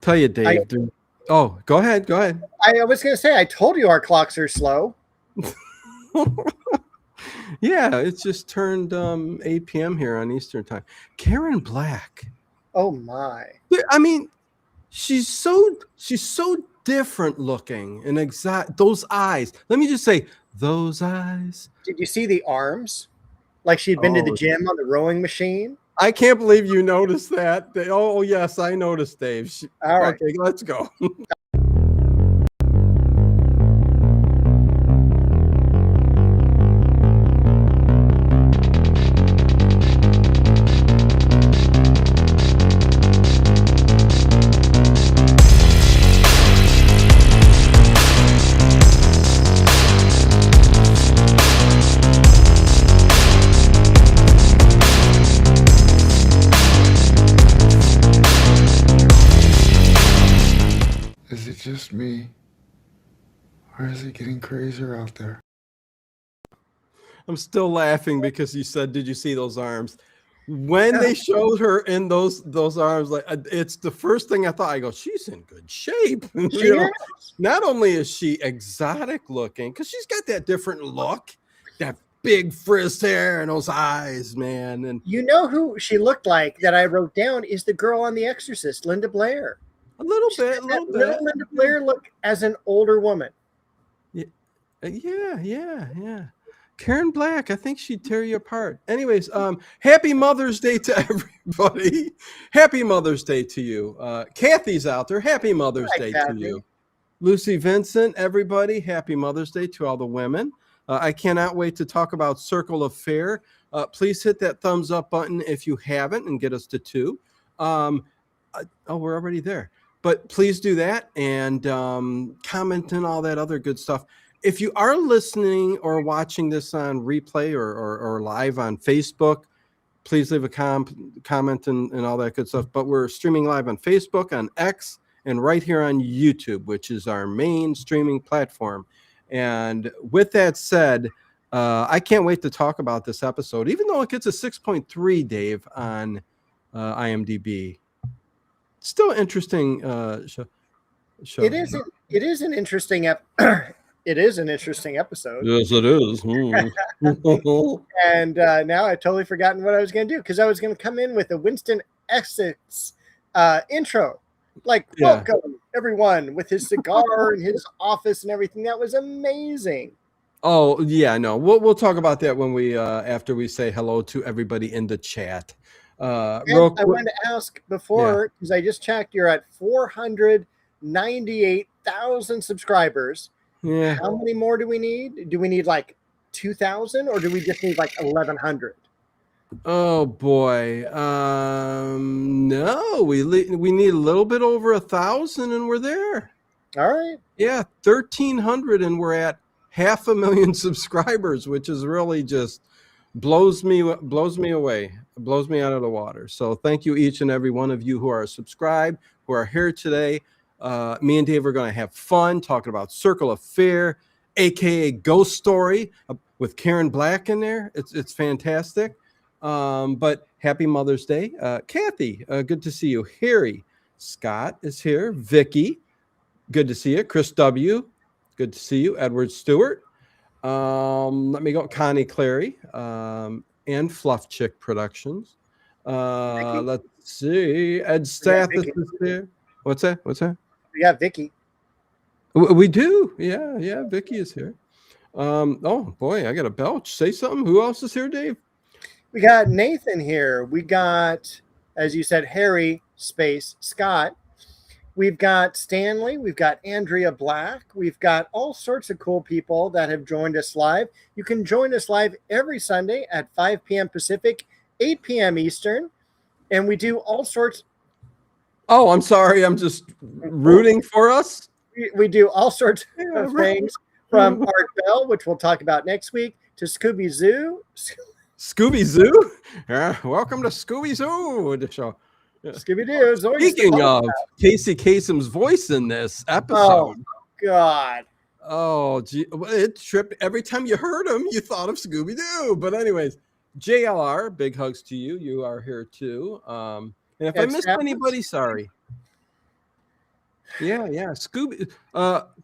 Tell you, I Dave. Oh, go ahead. Go ahead. I was going to say, I told you our clocks are slow. Yeah, it's just turned 8 p.m. here on Eastern time. Karen Black. Oh my! I mean, she's so different looking and exact those eyes. Let me just say those eyes. Did you see the arms? Like she'd been to the Oh, gym on the rowing machine. I can't believe you noticed that. Oh yes, I noticed, Dave. All right. Okay, let's go. Is it just me? Or is it getting crazier out there? I'm still laughing because you said, "Did you see those arms?" When they showed her in those arms, like it's the first thing I thought. I go, "She's in good shape." She is. Not only is she exotic looking, because she's got that different look, that big frizzed hair and those eyes, man. And You know who she looked like that I wrote down is the girl on The Exorcist, Linda Blair. a little She's bit, got a that little little bit. Linda Blair look as an older woman. Yeah, yeah. Karen Black, I think she'd tear you apart. Anyways, happy Mother's Day to everybody. Happy Mother's Day to you. Kathy's out there. Happy Mother's Hi, Day to Kathy. you. Lucy Vincent, everybody. Happy Mother's Day to all the women. I cannot wait to talk about Circle of Fair. Please hit that thumbs up button if you haven't and get us to 2. We're already there. But please do that and comment and all that other good stuff. If you are listening or watching this on replay or live on Facebook, please leave a comment and all that good stuff. But we're streaming live on Facebook, on X, and right here on YouTube, which is our main streaming platform. And with that said, I can't wait to talk about this episode, even though it gets a 6.3, Dave, on IMDb. Still interesting show. It is. It is an interesting. It is an interesting episode. Yes, it is. And now I've totally forgotten what I was going to do because I was going to come in with a Winston Essex intro, like Yeah. welcome everyone with his cigar and his office and everything. That was amazing. Oh yeah, no. We'll talk about that when we after we say hello to everybody in the chat. And Real I quick, wanted to ask before because I just checked, you're at 498,000 subscribers. yeah. How many more do we need? Do we need like 2,000 or do we just need like 1,100? Oh boy. No, we need a little bit over 1,000, and we're there. All right. Yeah, 1,300, and we're at 500,000 subscribers, which is really just blows me away, blows me out of the water. So thank you each and every one of you who are subscribed, who are here today. Me and Dave are going to have fun talking about Circle of Fear, aka Ghost Story, with Karen Black in there. It's fantastic. But happy Mother's Day, Kathy. Good to see you. Harry Scott is here. Vicky, good to see you. Chris W, good to see you. Edward Stewart. Let me go. Connie Clary, and Fluff Chick Productions. Let's see. Ed Stathis is here. What's that? We got Vicky. We do. Yeah. Vicky is here. Oh boy, I got a belch. Say something. Who else is here, Dave? We got Nathan here. We got, as you said, Harry space Scott. We've got Stanley. We've got Andrea Black. We've got all sorts of cool people that have joined us live. You can join us live every Sunday at 5 p.m. Pacific, 8 p.m. Eastern. And we do all sorts. Oh, I'm sorry. I'm just rooting for us. We do all sorts of things from Art Bell, which we'll talk about next week, to Scooby Zoo. Scooby Zoo? Welcome to Scooby Zoo, the show. Scooby Doo. Speaking of Casey Kasem's voice in this episode. Oh, God. Oh, gee, it tripped. Every time you heard him, you thought of Scooby Doo. But, anyways, JLR, big hugs to you. You are here too. And if I missed anybody, sorry. Yeah, yeah. Scooby.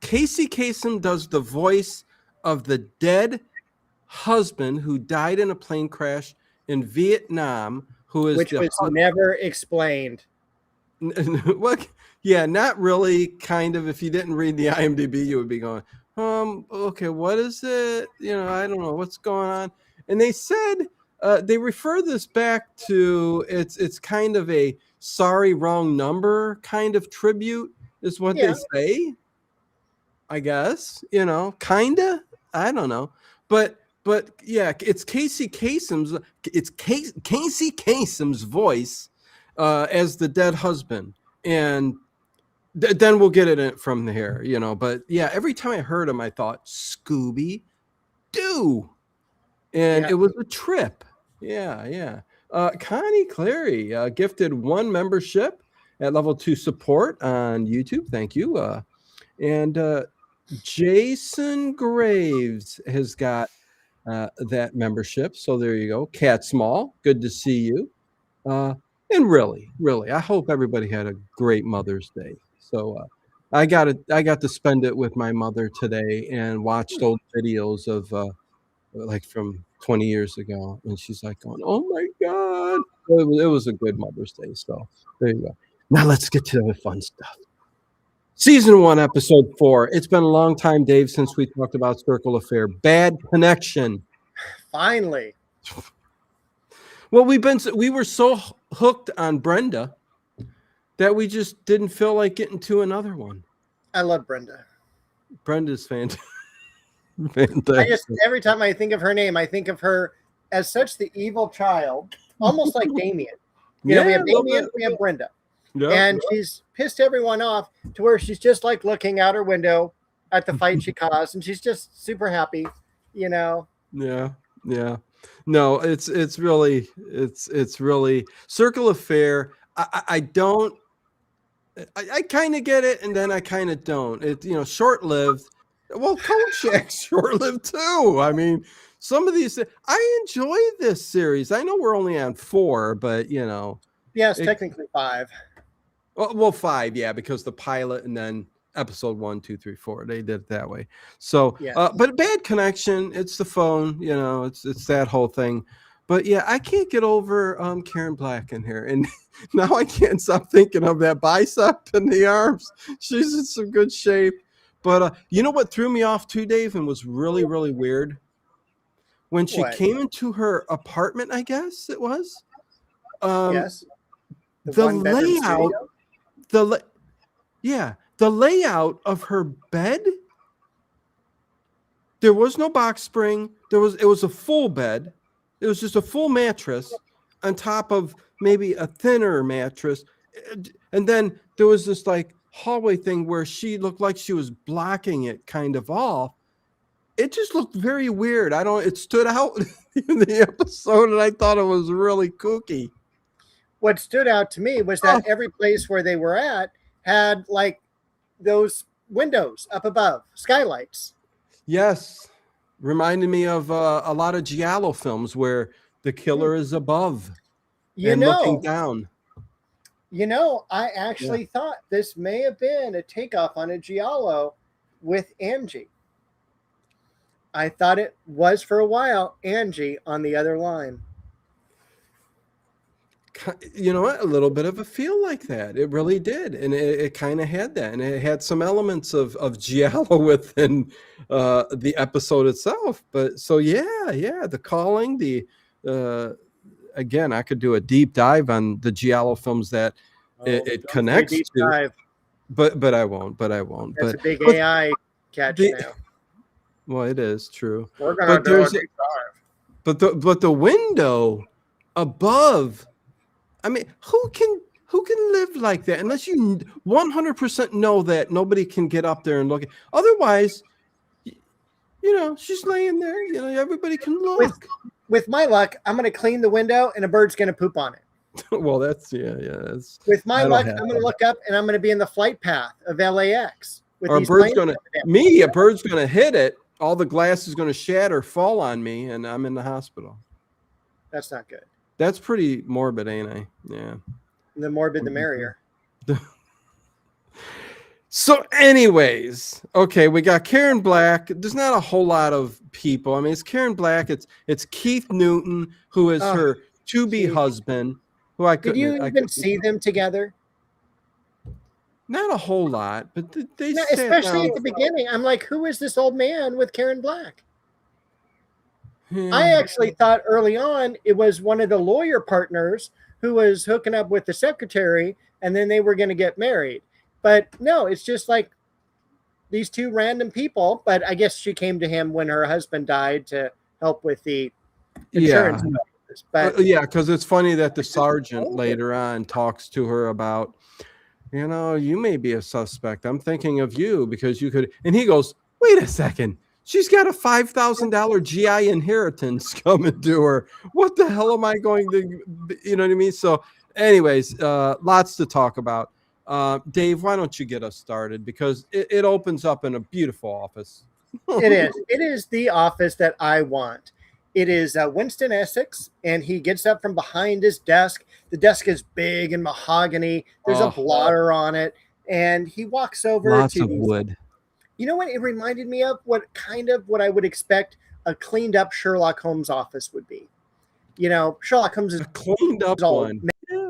Casey Kasem does the voice of the dead husband who died in a plane crash in Vietnam. Who is Which the was never explained. what? Yeah, not really. Kind of. If you didn't read the IMDb, you would be going, okay, what is it? I don't know what's going on. And they said they refer this back to it's kind of a sorry wrong number kind of tribute is what they Yeah. say. I guess kinda. I don't know, but yeah, it's Casey Kasem's voice as the dead husband, and then we'll get it from here, But yeah, every time I heard him, I thought Scooby Doo, and Yeah. it was a trip. Yeah, yeah. Connie Clary gifted 1 membership at level 2 support on YouTube. Thank you. And Jason Graves has got that membership. So there you go. Cat Small, good to see you. And really, I hope everybody had a great Mother's Day. So I got to spend it with my mother today and watched old videos of like from 20 years ago, and she's like going, "Oh my God!" It was a good Mother's Day. So there you go. Now let's get to the fun stuff. Season 1, episode 4. It's been a long time, Dave, since we talked about Circle Affair. Bad connection. Finally. Well, we were so hooked on Brenda that we just didn't feel like getting to another one. I love Brenda. Brenda's fantastic. I just every time I think of her name, I think of her as such the evil child, almost like Damien. We have Damien, we have Brenda. Yep, and she's pissed everyone off to where she's just like looking out her window at the fight she caused, and she's just super happy, Yeah. No, it's really Circle Affair. I don't. I kind of get it, and then I kind of don't. It short lived. Well, Kolchak's short lived too. I mean, some of these. I enjoy this series. I know we're only on 4, but yes, technically 5. Well, 5, yeah, because the pilot and then episode 1, 2, 3, 4. They did it that way. So, Yes. But bad connection. It's the phone. It's that whole thing. But yeah, I can't get over Karen Black in here, and now I can't stop thinking of that bicep and the arms. She's in some good shape. But you know what threw me off too, Dave, and was really, really weird? When she came into her apartment, I guess it was. Yes. The layout. The layout of her bed. There was no box spring. It was a full bed. It was just a full mattress on top of maybe a thinner mattress. And then there was this like hallway thing where she looked like she was blocking it kind of off. It just looked very weird. It stood out in the episode, and I thought it was really kooky. What stood out to me was that every place where they were at had like those windows up above, skylights. Yes. Reminded me of a lot of Giallo films where the killer is above and looking down. I actually thought this may have been a takeoff on a Giallo with Angie. I thought it was for a while Angie on the other line. You know what? A little bit of a feel like that. It really did. And it kind of had that. And it had some elements of Giallo within the episode itself. But so, the calling, again, I could do a deep dive on the Giallo films that it connects to. Dive. But I won't. That's a big AI catch now. Well, it is true. We're gonna do a deep dive. But the window above. I mean, who can live like that unless you 100% know that nobody can get up there and look? Otherwise, she's laying there. Everybody can look. With my luck, I'm going to clean the window and a bird's going to poop on it. Well, that's That's, with my luck, I'm going to look up and I'm going to be in the flight path of LAX. Or a bird's going to hit it. All the glass is going to shatter, fall on me, and I'm in the hospital. That's not good. That's pretty morbid, ain't I? Yeah. The morbid, the merrier. So, anyways, okay, we got Karen Black. There's not a whole lot of people. I mean, it's Karen Black. It's Keith Newton, who is Oh, her to-be Keith. husband, who I Did you couldn't. even see them together? Not a whole lot, but they No, sat especially down. at the beginning. I'm like, who is this old man with Karen Black? Yeah. I actually thought early on it was one of the lawyer partners who was hooking up with the secretary, and then they were going to get married. But no, it's just like these two random people. But I guess she came to him when her husband died to help with the insurance. But yeah, because it's funny that the sergeant later on talks to her about, you may be a suspect. I'm thinking of you because you could. And he goes, wait a second. She's got a $5,000 GI inheritance coming to her. What the hell am I going to, you know what I mean? So anyways, lots to talk about. Dave, why don't you get us started? Because it opens up in a beautiful office. it is. It is the office that I want. It is Winston Essex, and he gets up from behind his desk. The desk is big and mahogany. There's a blotter on it, and he walks over Lots to of wood. You know what it reminded me of? What I would expect a cleaned up Sherlock Holmes office would be. Sherlock Holmes is A cleaned up all one.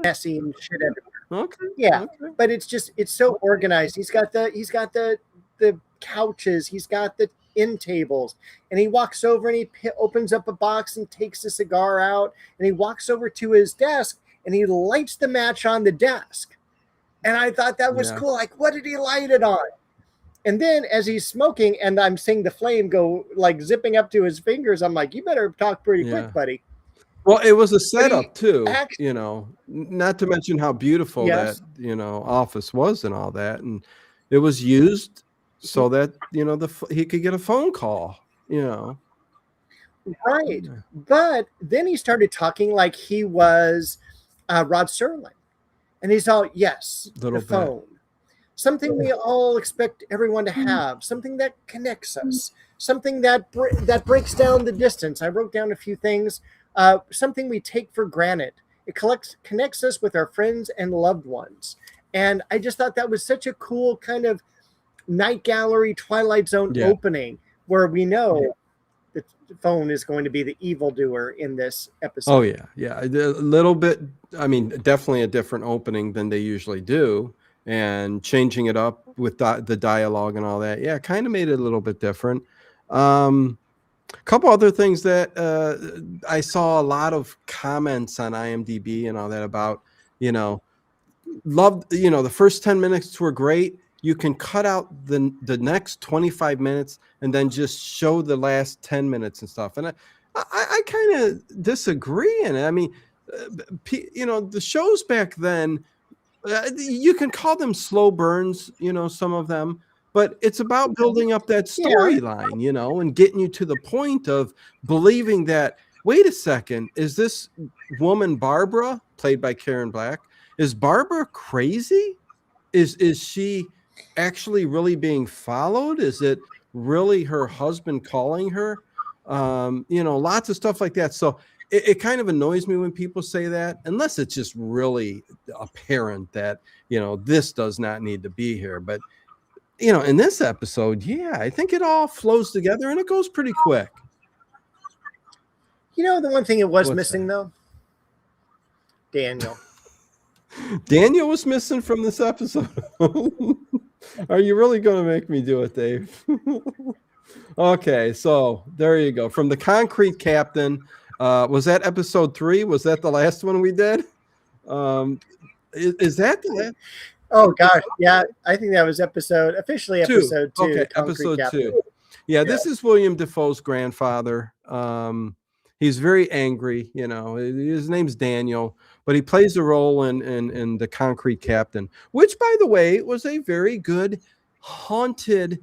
messy and shit everywhere. Okay. Yeah, okay. but it's so organized. He's got the couches. He's got the end tables, and he walks over and he opens up a box and takes a cigar out, and he walks over to his desk and he lights the match on the desk. And I thought that was cool. Like, what did he light it on? And then as he's smoking and I'm seeing the flame go like zipping up to his fingers, I'm like, you better talk pretty quick, buddy. Well, it was a setup too, not to mention how beautiful that, office was and all that. And it was used so that, he could get a phone call, Right. But then he started talking like he was Rod Serling. And he's all, yes, the phone. Something we all expect everyone to have, something that connects us, something that breaks down the distance. I wrote down a few things, something we take for granted. It connects us with our friends and loved ones. And I just thought that was such a cool kind of night gallery, Twilight Zone opening where we know the phone is going to be the evildoer in this episode. Oh, yeah. Yeah. A little bit. I mean, definitely a different opening than they usually do. And changing it up with the dialogue and all that. Yeah, kind of made it a little bit different. A couple other things that I saw a lot of comments on IMDb and all that about, loved, the first 10 minutes were great. You can cut out the next 25 minutes and then just show the last 10 minutes and stuff. And I kind of disagree. And I mean, the shows back then, you can call them slow burns, some of them, but it's about building up that storyline, and getting you to the point of believing that, wait a second, is this woman Barbara, played by Karen Black, is Barbara crazy? Is she actually really being followed? Is it really her husband calling her? Lots of stuff like that. So it kind of annoys me when people say that, unless it's just really apparent that, this does not need to be here. But, in this episode, I think it all flows together and it goes pretty quick. The one thing it was missing, though? Daniel. Daniel was missing from this episode. Are you really going to make me do it, Dave? Okay, so there you go. From the Concrete Captain. Was that episode 3? Was that the last one we did? Is that the last? Oh gosh, yeah. I think that was officially episode 2. Okay, episode 2. Yeah, this is William Dafoe's grandfather. He's very angry. His name's Daniel, but he plays a role in the Concrete Captain, which, by the way, was a very good haunted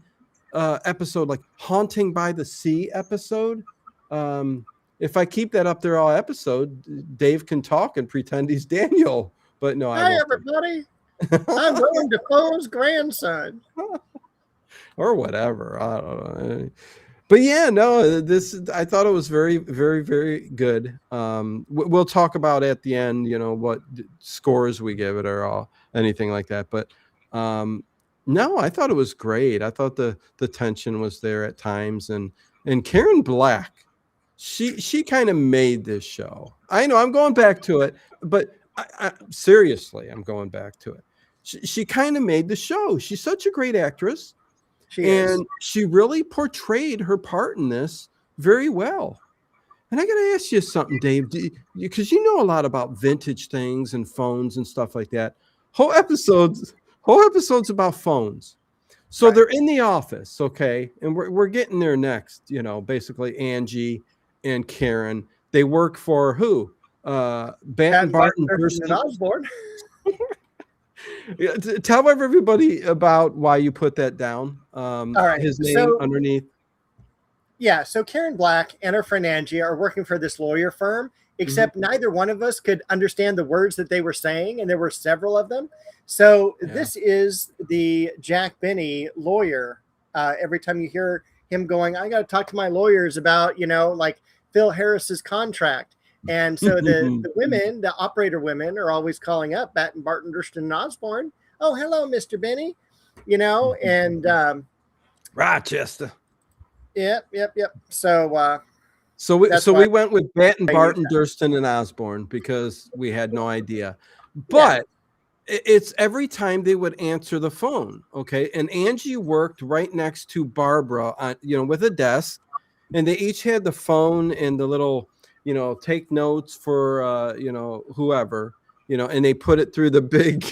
episode, like Haunting by the Sea episode. If I keep that up there all episode, Dave can talk and pretend he's Daniel. But no, hi everybody. I'm William Dafoe's grandson. Or whatever. I don't know. But yeah, no, I thought it was very, very, very good. We'll talk about at the end, what scores we give it or anything like that. But No, I thought it was great. I thought the tension was there at times, and Karen Black, she kind of made this show. I know I'm going back to it, but seriously, I'm going back to it. She kind of made the show. She's such a great actress, She is. and she really portrayed her part in this very well. And I got to ask you something, Dave, because you know a lot about vintage things and phones and stuff like that. Whole episodes, whole episodes about phones. So Right. they're in the office, okay, and we're getting there next. You know, basically Angie and Karen. They work for who? Batten Barton Thurston and Thurston. Osborne. Yeah, tell everybody about why you put that down. All right. His name So underneath. yeah, so Karen Black and her friend Angie are working for this lawyer firm, except neither one of us could understand the words that they were saying, and there were several of them. So Yeah. this is the Jack Benny lawyer. Every time you hear him going, I got to talk to my lawyers about, like Phil Harris's contract. And so the women, the operator women, are always calling up Batten Barton, Durston, and Osborne. Oh, hello, Mr. Benny. And Rochester. yep. So So that's we why went with Batten, I use Barton, that. Durston, and Osborne because we had no idea. But it's every time they would answer the phone, okay? And Angie worked right next to Barbara, on, with a desk, and they each had the phone and the little, take notes for, whoever, and they put it through the big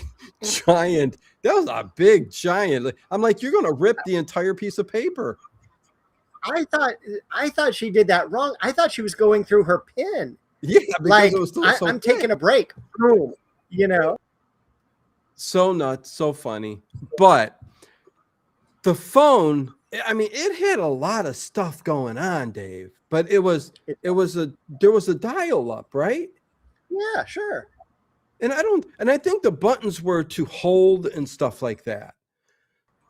giant. That was a big giant. I'm like, you're going to rip the entire piece of paper. I thought she did that wrong. I thought she was going through her pin. Yeah, because Like it was so I'm big. taking a break. Boom. So nuts, so funny. But the phone, I mean, it had a lot of stuff going on, Dave. But there was a dial up, right? Yeah, sure. And I think the buttons were to hold and stuff like that.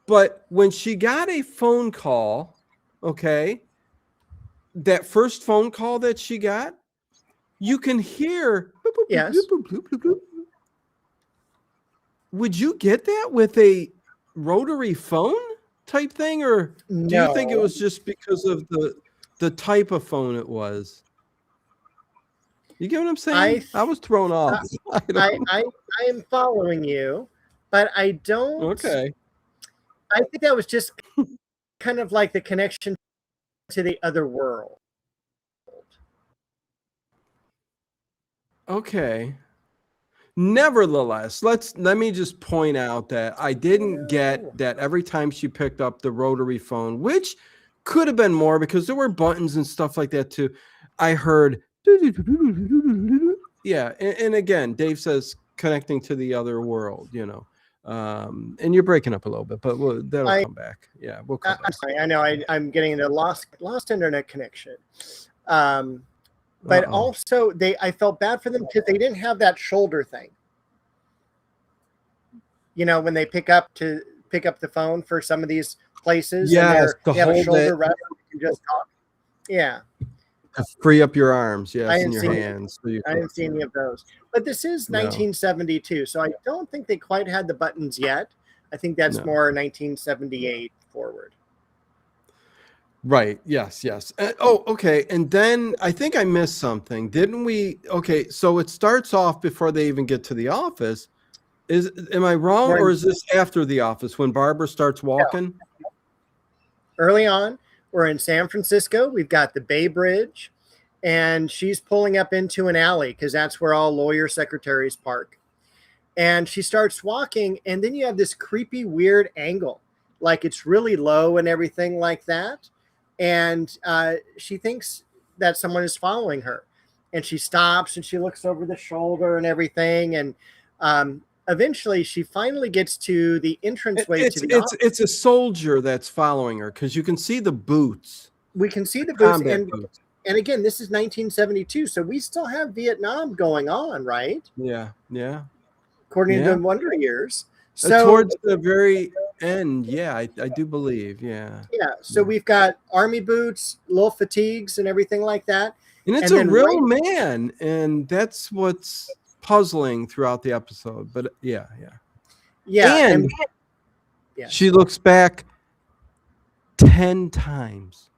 But when she got a phone call, okay, that first phone call that she got, you can hear boop, boop, Yes. bloop, bloop, bloop, bloop, bloop. Would you get that with a rotary phone type thing, or do you think it was just because of the type of phone it was? You get what I'm saying? I was thrown off. I am following you, but I don't. Okay. I think that was just kind of like the connection to the other world. Okay. Nevertheless, let me just point out that I didn't get that every time she picked up the rotary phone, which could have been more because there were buttons and stuff like that too. I heard, yeah, and again, Dave says connecting to the other world, and you're breaking up a little bit, but that'll come back. Yeah, we'll come back. Sorry, I know I'm getting into lost internet connection. But also I felt bad for them because they didn't have that shoulder thing. When they pick up the phone for some of these places, yes, and they have a shoulder rest, you can just talk. Yeah. To free up your arms, yes, and your hands. I didn't see any of those. But this is 1972, so I don't think they quite had the buttons yet. I think that's more 1978 forward. Right. Yes. Okay. And then I think I missed something. Didn't we? Okay. So it starts off before they even get to the office. Am I wrong, or is this after the office when Barbara starts walking? Yeah. Early on, we're in San Francisco. We've got the Bay Bridge, and she's pulling up into an alley because that's where all lawyer secretaries park. And she starts walking, and then you have this creepy, weird angle, like it's really low and everything like that. And she thinks that someone is following her, and she stops and she looks over the shoulder and everything. And eventually she finally gets to the entranceway to the office. It's a soldier that's following her because you can see the boots. We can see the boots. And again, this is 1972. So we still have Vietnam going on, right? Yeah. According to the Wonder Years. So towards the very end, yeah, I do believe, yeah. So we've got army boots, little fatigues, and everything like that. And it's a real man, and that's what's puzzling throughout the episode. But yeah. And Yes. She looks back 10 times.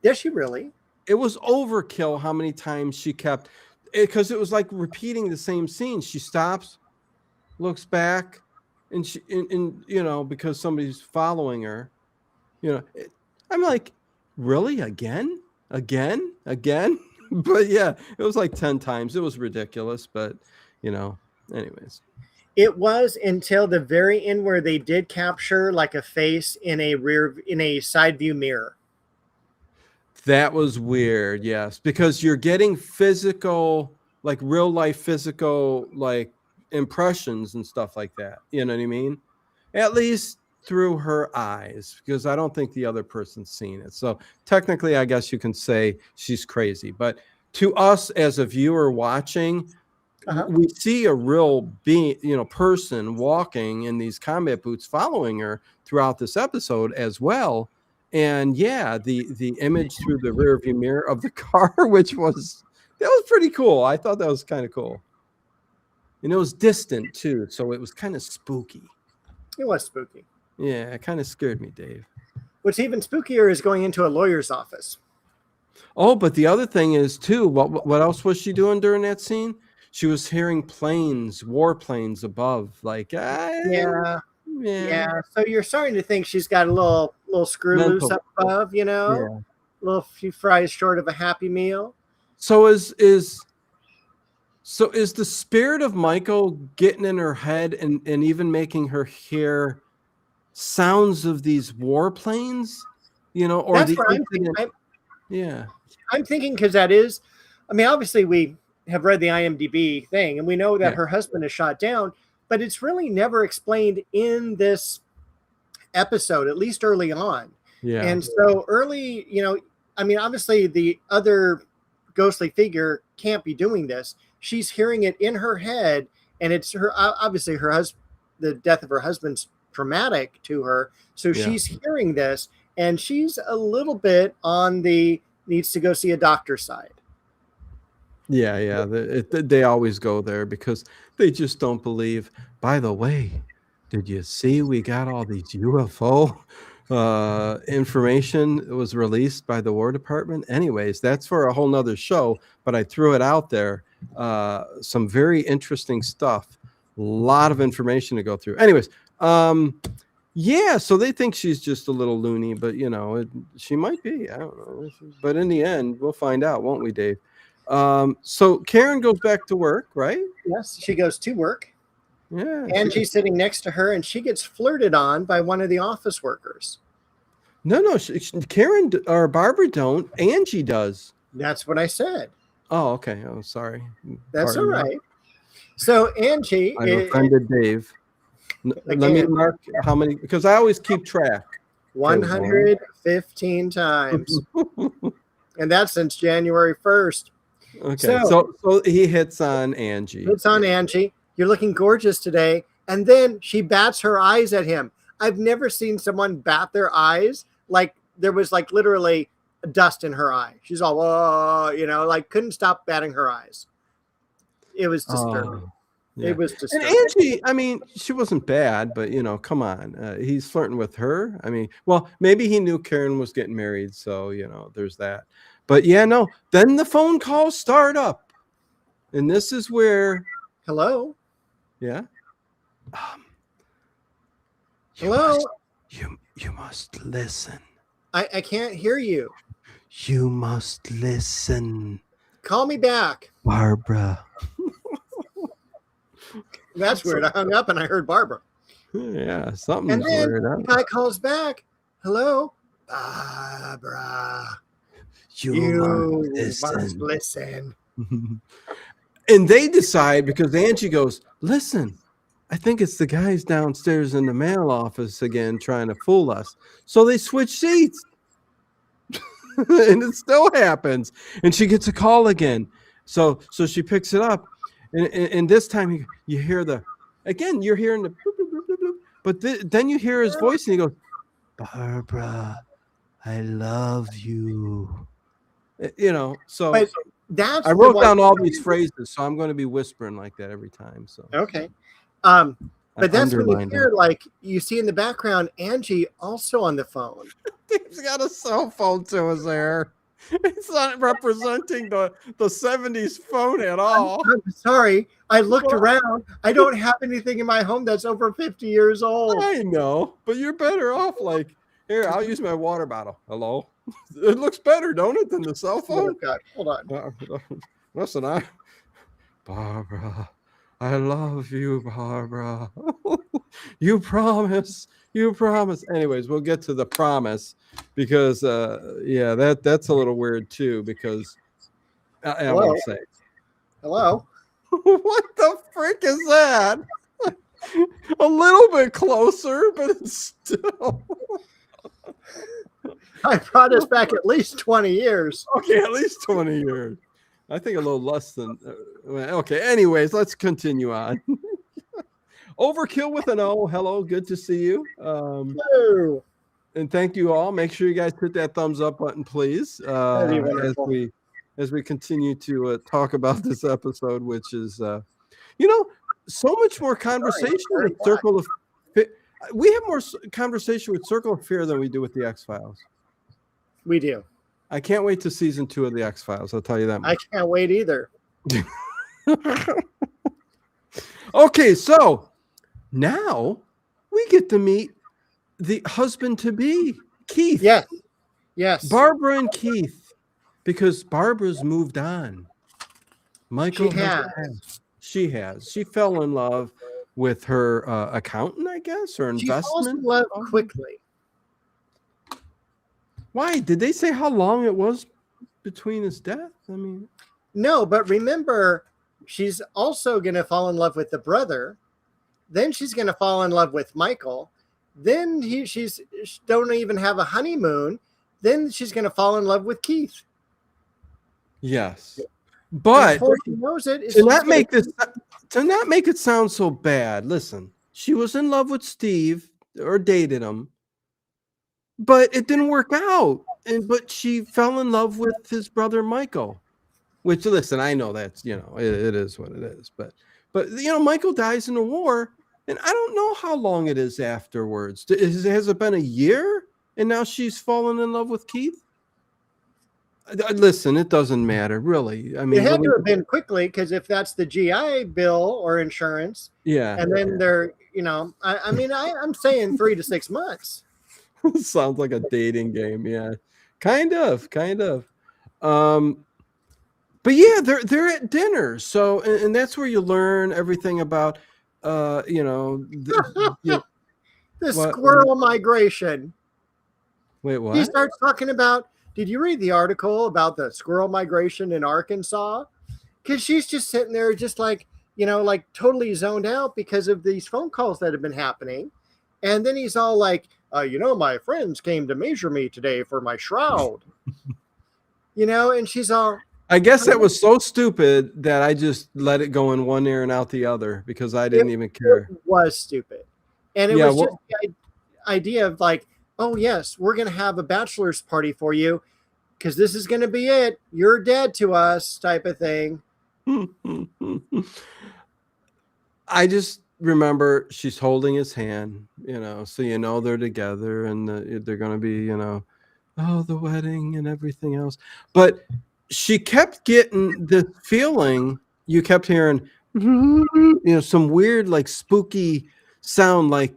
Does she really? It was overkill how many times she kept, because it was like repeating the same scene. She stops, looks back, and because somebody's following her, I'm like, really? Again? But yeah, it was like 10 times. It was ridiculous, but anyways. It was until the very end where they did capture like a face in a side view mirror. That was weird, yes, because you're getting physical, like real life physical, like impressions and stuff like that. You know what I mean? At least through her eyes, because I don't think the other person's seen it. So technically, I guess you can say she's crazy. But to us as a viewer watching, we see a real being, person walking in these combat boots following her throughout this episode as well. And yeah, the image through the rear view mirror of the car, that was pretty cool. I thought that was kind of cool. And it was distant too, so it was kind of spooky. It was spooky. Yeah, it kind of scared me, Dave. What's even spookier is going into a lawyer's office. Oh, but the other thing is too, what else was she doing during that scene? She was hearing warplanes above, like Yeah. So you're starting to think she's got a little screw loose up above, a little few fries short of a Happy Meal. So is the spirit of Michael getting in her head and even making her hear sounds of these warplanes, or that's the what incident? I'm thinking, because that is, I mean, obviously we have read the IMDb thing and we know that her husband is shot down, but it's really never explained in this episode, at least early on. Yeah. And so early, I mean, obviously the other ghostly figure can't be doing this. She's hearing it in her head, and it's her, obviously her husband, the death of her husband's traumatic to her. So she's hearing this, and she's a little bit on the needs to go see a doctor side. Yeah. They always go there because they just don't believe. By the way, did you see we got all these UFO information that was released by the War Department? Anyways, that's for a whole nother show, but I threw it out there. Some very interesting stuff. A lot of information to go through. Anyways, so they think she's just a little loony, but she might be. I don't know. But in the end, we'll find out, won't we, Dave? So Karen goes back to work, right? Yes, she goes to work. Yeah. Angie's sitting next to her, and she gets flirted on by one of the office workers. No, Karen or Barbara don't. Angie does. That's what I said. Oh, okay. Oh, sorry. That's all right. So Angie, I offended Dave. Let me mark how many, because I always keep track. 115 times. And that's since January 1st. Okay. So he hits on Angie. Angie. You're looking gorgeous today. And then she bats her eyes at him. I've never seen someone bat their eyes like there was like literally dust in her eye. She's all, whoa, like couldn't stop batting her eyes. It was disturbing. It was disturbing. And Angie, I mean, she wasn't bad, but come on. He's flirting with her. I mean, well, maybe he knew Karen was getting married, so there's that. But then the phone calls start up. And this is where hello. Yeah. Hello. You must listen. I can't hear you. You must listen. Call me back. Barbara. That's weird. I hung up and I heard Barbara. Yeah, something's weird. The guy calls back. Hello, Barbara. You must listen. And they decide, because Angie goes, listen, I think it's the guys downstairs in the mail office again trying to fool us. So they switch seats. And it still happens. And she gets a call again. So she picks it up. And this time you hear you're hearing the bloop, bloop, bloop, bloop, but then you hear his voice and he goes, Barbara, I love you. So but that's I wrote down all these phrases, so I'm going to be whispering like that every time. So okay. I But that's when you underlined hear, it. like, you see in the background, Angie also on the phone. He's got a cell phone to his ear. It's not representing the 70s phone at all. I'm sorry. I looked around. I don't have anything in my home that's over 50 years old. I know, but you're better off like, here, I'll use my water bottle. Hello? It looks better, don't it, than the cell Oh, phone? God. Hold on. Listen, Barbara, I love you, Barbara. You promise. You promise. Anyways, we'll get to the promise because, yeah, that's a little weird too because I Hello? won't say. Hello? What the frick is that? A little bit closer, but it's still I brought us back at least 20 years. okay. At least 20 years. I think a little less than. Okay. Anyways, let's continue on. Overkill with an O. Hello, good to see you. Hello. And thank you all. Make sure you guys hit that thumbs up button, please, That'd be wonderful. as we continue to talk about this episode, which is, so much more conversation with Circle of. We have more conversation with Circle of Fear than we do with the X-Files. We do. I can't wait to season 2 of the X-Files. I'll tell you that much. I can't wait either. Okay, so now we get to meet the husband-to-be, Keith. Yes. Yes. Barbara and Keith, because Barbara's moved on. Michael She has. She fell in love with her accountant, I guess, or investment. She falls in love quickly. Why? Did they say how long it was between his death? I mean, no, but remember, she's also going to fall in love with the brother. Then she's going to fall in love with Michael. Then she don't even have a honeymoon. Then she's going to fall in love with Keith. yes, but before she knows it, to not make it sound so bad. Listen, she was in love with Steve or dated him, but it didn't work out. But she fell in love with his brother Michael. Which, listen, I know that's it is what it is. But Michael dies in a war, and I don't know how long it is afterwards. Has it been a year? And now she's fallen in love with Keith? Listen, it doesn't matter, really. I mean, it had to have been quickly, because if that's the GI Bill or insurance, and then they're, I'm saying 3 to 6 months. Sounds like a dating game, yeah, kind of. But yeah, they're at dinner, so and that's where you learn everything about, the squirrel migration. Wait, what? He starts talking about. Did you read the article about the squirrel migration in Arkansas? Because she's just sitting there, just like totally zoned out because of these phone calls that have been happening, and then he's all like, my friends came to measure me today for my shroud. And she's all. I guess that was so stupid that I just let it go in one ear and out the other because I didn't even care. It was stupid. And it was just the idea of like, oh, yes, we're going to have a bachelor's party for you because this is going to be it. You're dead to us type of thing. I just remember she's holding his hand, so they're together and they're going to be, the wedding and everything else. But she kept getting this feeling. You kept hearing, some weird, like spooky sound, like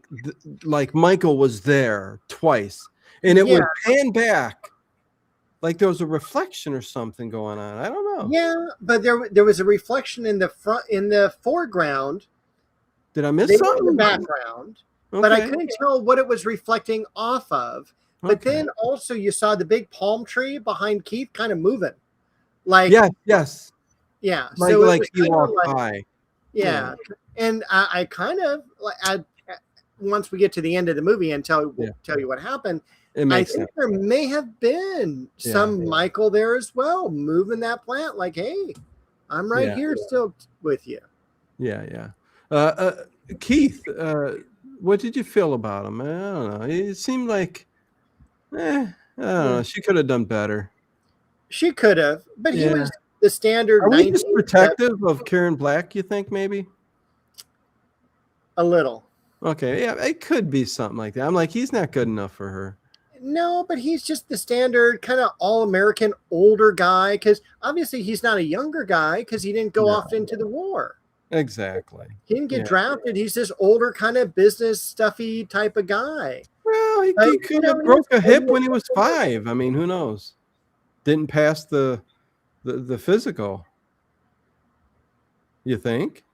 Michael was there twice, and it would pan back, like there was a reflection or something going on. I don't know. Yeah, but there was a reflection in the foreground. Did I miss something? In the background, but I couldn't tell what it was reflecting off of. But then also you saw the big palm tree behind Keith kind of moving. Like yes. Yeah. Like he walked by. Yeah. And I kind of once we get to the end of the movie and tell you what happened, I think there may have been some Michael there as well, moving that plant like, hey, I'm right here still with you. Yeah. Keith, what did you feel about him? I don't know. It seemed like I don't know. She could have done better. She could have, but he was the standard. Are we just protective of Karen Black, you think, maybe? A little. Okay, yeah, it could be something like that. I'm like, he's not good enough for her. No, but he's just the standard kind of all-American older guy, because obviously he's not a younger guy because he didn't go No. off into the war. Exactly. He didn't get Yeah. drafted. He's this older kind of business stuffy type of guy. Well, he You could know, have he broke a was hip 40 when he was 5. I mean, who knows? Didn't pass the physical. You think?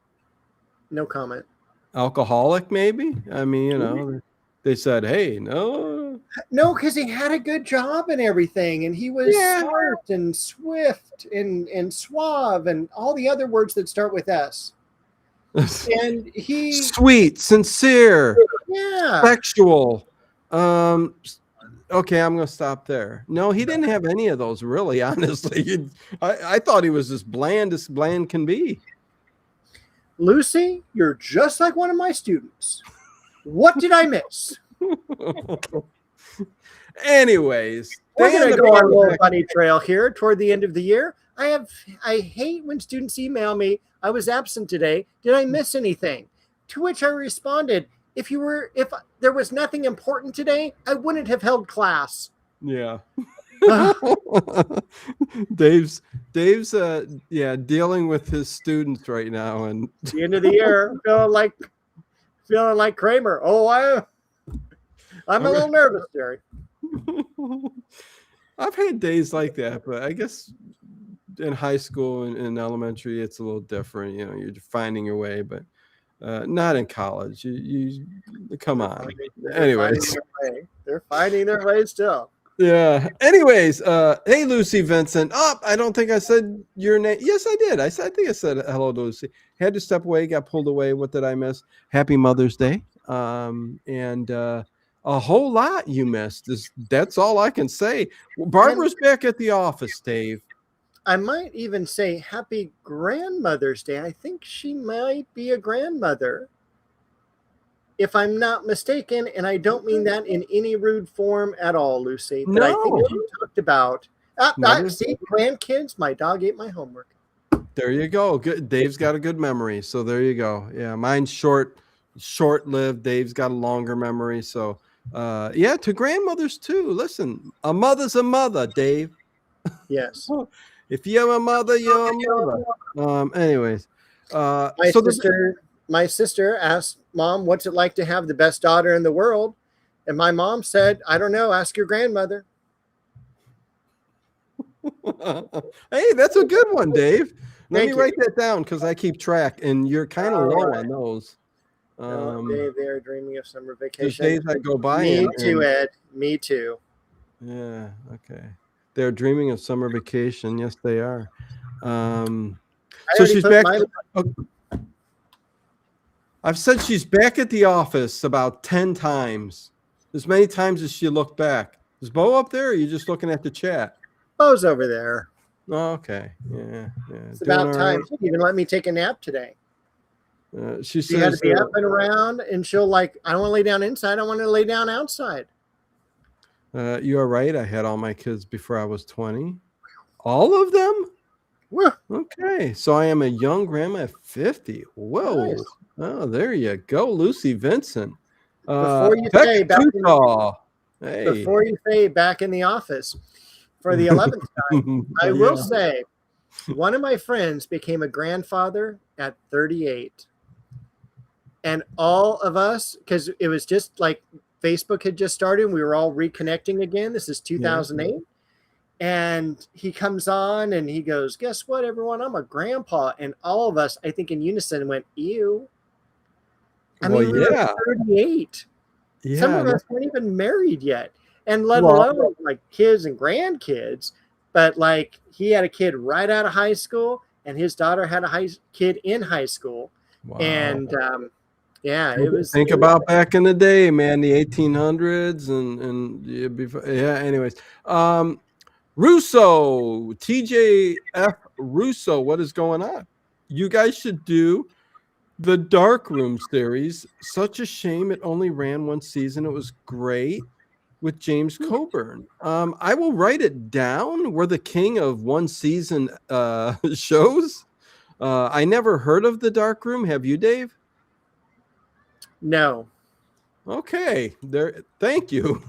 No comment. Alcoholic, maybe? I mean, you know, they said, hey, no. No, because he had a good job and everything, and he was Yeah. smart and swift and suave and all the other words that start with S. And he, Sweet, sincere, yeah, sexual. Okay, I'm gonna stop there. No, he didn't have any of those, really. Honestly, I thought he was as bland can be. Lucy, you're just like one of my students. What did I miss? Anyways, We're Dan gonna the go on a little Barber- bunny trail here toward the end of the year. I hate when students email me, I was absent today. Did I miss anything? To which I responded, if there was nothing important today, I wouldn't have held class. Yeah. Ugh. Dave's dealing with his students right now, and The end of the year, feeling like Kramer. Oh, I'm a little nervous, Jerry. I've had days like that, but I guess in high school and in elementary it's a little different. You know, you're finding your way, but not in college. You come on. Anyways, They're finding their way still. yeah. Anyways, hey Lucy Vincent. Oh, I don't think I said your name. Yes, I did. I think I said hello to Lucy. Had to step away, got pulled away. What did I miss? Happy Mother's Day. And a whole lot you missed. That's all I can say. Barbara's back at the office, Dave. I might even say happy grandmother's day. I think she might be a grandmother, if I'm not mistaken, and I don't mean that in any rude form at all, Lucy. But I think you talked about see, grandkids. My dog ate my homework. There you go. Good. Dave's got a good memory, so there you go. Yeah, mine's short-lived. Dave's got a longer memory, so yeah, to grandmothers too. Listen, a mother's a mother, Dave. Yes. If you're a mother, you're a mother. Anyways, my sister asked Mom, "What's it like to have the best daughter in the world?" And my mom said, "I don't know. Ask your grandmother." Hey, that's a good one, Dave. Let Thank me you. write that down because I keep track, and you're kind of low on those. They're dreaming of summer There's vacation. days I go by. Me too, Ed. Me too. Yeah. Okay. They're dreaming of summer vacation. Yes, they are. So she's back. I've said she's back at the office about 10 times. As many times as she looked back. Is Bo up there, or are you just looking at the chat? Bo's over there. Oh, okay. Yeah. It's about time. She didn't even let me take a nap today. She She had to says be up and around, and she'll I don't want to lay down inside. I want to lay down outside. you are right. I had all my kids before I was 20. All of them? Woo. Okay. So I am a young grandma at 50. Whoa. Nice. Oh, there you go. Lucy Vincent. Before you say back in the office for the 11th time, I will say one of my friends became a grandfather at 38. And all of us, because it was just like Facebook had just started, we were all reconnecting again. This is 2008. Yeah. And he comes on and he goes, "Guess what, everyone? I'm a grandpa." And all of us, I think in unison, went, "Ew." I mean, we were 38. Yeah, some of us weren't even married yet. And let alone like kids and grandkids. But like he had a kid right out of high school, and his daughter had a kid in high school. Wow. And it was. Think about back in the day, man, the 1800s and before. Yeah. Anyways, Russo, TJF Russo, what is going on? You guys should do the Dark Room series. Such a shame it only ran one season. It was great with James Coburn. I will write it down. We're the king of one season shows. I never heard of the Dark Room. Have you, Dave? No. Okay, there. Thank you.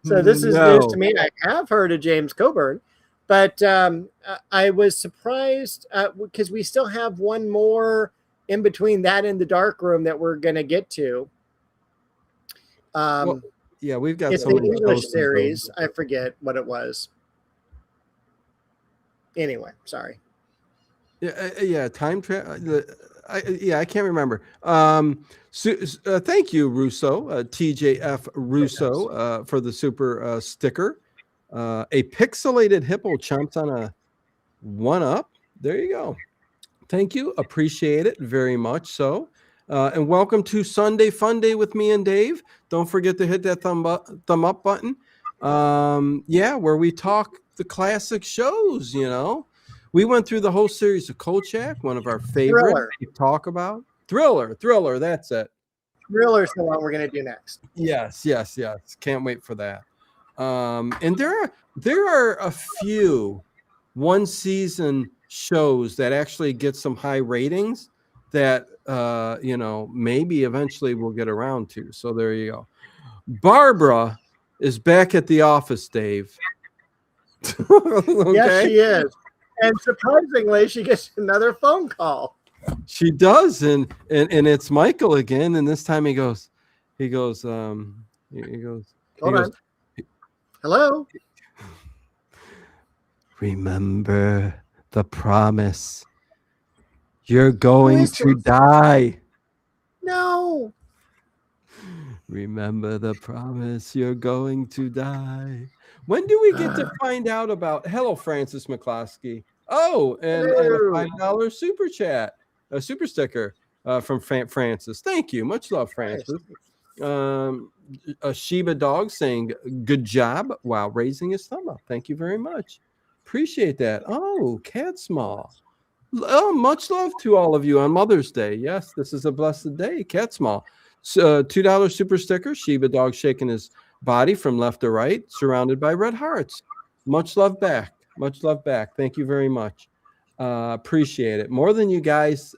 So this is news No. to me. I have heard of James Coburn, but I was surprised because we still have one more in between that and the dark room that we're going to get to. Well, yeah, we've got It's so the many English shows to go. series. I forget what it was. Anyway, sorry. Yeah, time travel. I can't remember. Thank you, Russo, TJF Russo, for the super sticker. A pixelated hippo chomps on a 1-up. There you go. Thank you. Appreciate it very much. So, and welcome to Sunday Fun Day with me and Dave. Don't forget to hit that thumb up button. Yeah, where we talk the classic shows, We went through the whole series of Kolchak, one of our favorites Thriller. to talk about. Thriller, that's it. Thriller's the one we're going to do next. Yes. Can't wait for that. And there are a few one season shows that actually get some high ratings that maybe eventually we'll get around to. So there you go. Barbara is back at the office, Dave. Okay? Yes, she is. And surprisingly, she gets another phone call. She does, and it's Michael again, and this time he goes, Hold on. Hello. Remember the promise. You're going to die. No. Remember the promise. You're going to die. When do we get to find out about? Hello, Francis McCloskey. Oh, and a $5 super chat, a super sticker from Francis. Thank you. Much love, Francis. A Shiba dog saying good job while raising his thumb up. Thank you very much. Appreciate that. Oh, Cat Small. Oh, much love to all of you on Mother's Day. Yes, this is a blessed day. Cat Small. $2 super sticker. Shiba dog shaking his body from left to right, surrounded by red hearts. Much love back. Much love back. Thank you very much. Appreciate it. More than you guys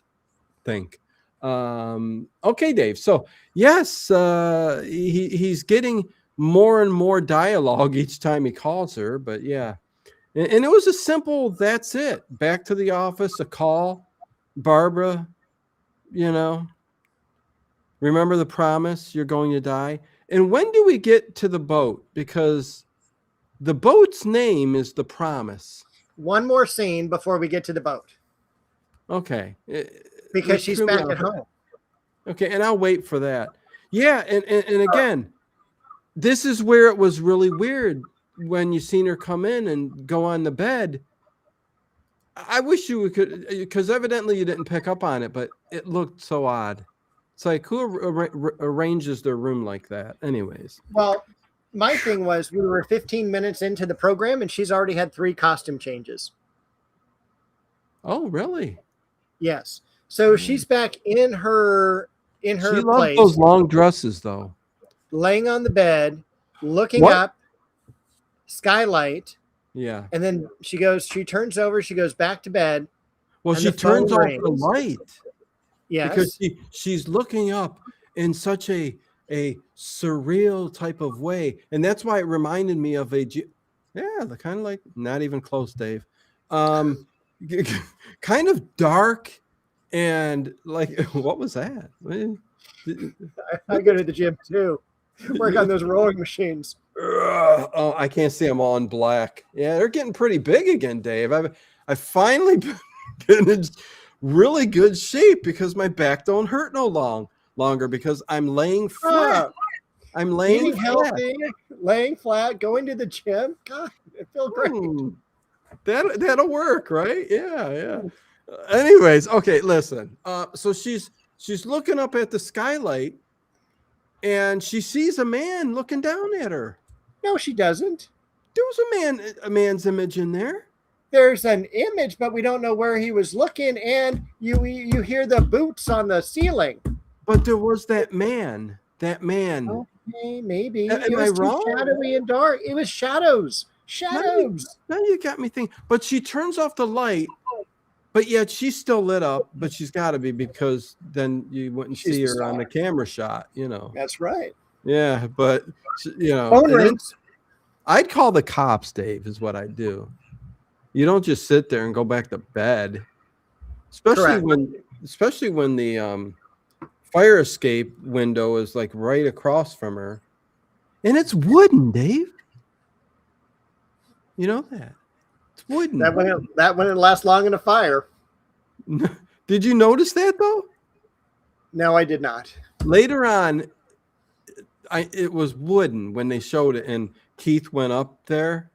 think. Okay, Dave. So yes, he's getting more and more dialogue each time he calls her, but yeah. And it was a simple, that's it. Back to the office, a call. Barbara, remember the promise, you're going to die. And when do we get to the boat? Because the boat's name is The Promise. One more scene before we get to the boat. Okay. Because she's back at home. Okay, and I'll wait for that. Yeah, and again, this is where it was really weird when you seen her come in and go on the bed. I wish you could, because evidently you didn't pick up on it, but it looked so odd. It's like, who arranges their room like that? Anyways. Well, my thing was we were 15 minutes into the program and she's already had 3 costume changes. Oh, really? Yes. So she's back in her She place. loves those long dresses, though. Laying on the bed, looking up, skylight. Yeah. And then she turns over, she goes back to bed. Well, she turns off the light. Yes. Because she's looking up in such a surreal type of way. And that's why it reminded me of the kind of like, not even close, Dave. Kind of dark and like, what was that? I go to the gym too. Work on those rowing machines. Oh, I can't see them all in black. Yeah, they're getting pretty big again, Dave. I finally been in really good shape because my back don't hurt no longer because I'm laying flat. I'm laying eating flat. healthy, laying flat, going to the gym. God, it feels great. That'll work, right? Yeah. Anyways, okay, listen. So she's looking up at the skylight and she sees a man looking down at her. No, she doesn't. There was a man's image in there. There's an image, but we don't know where he was looking, and you hear the boots on the ceiling. But there was that man. Okay, maybe. Am I wrong? Shadowy and dark. It was shadows. Now you got me thinking. But she turns off the light, But yet she's still lit up, but she's got to be, because then you wouldn't She's see the her on the star. camera shot, That's right. Yeah, but Phone and then rings. I'd call the cops, Dave, is what I'd do. You don't just sit there and go back to bed, especially Correct. when the fire escape window is like right across from her, and it's wooden, Dave. You know that it's wooden. That wouldn't last long in a fire. Did you notice that though? No, I did not. Later on, it was wooden when they showed it, and Keith went up there.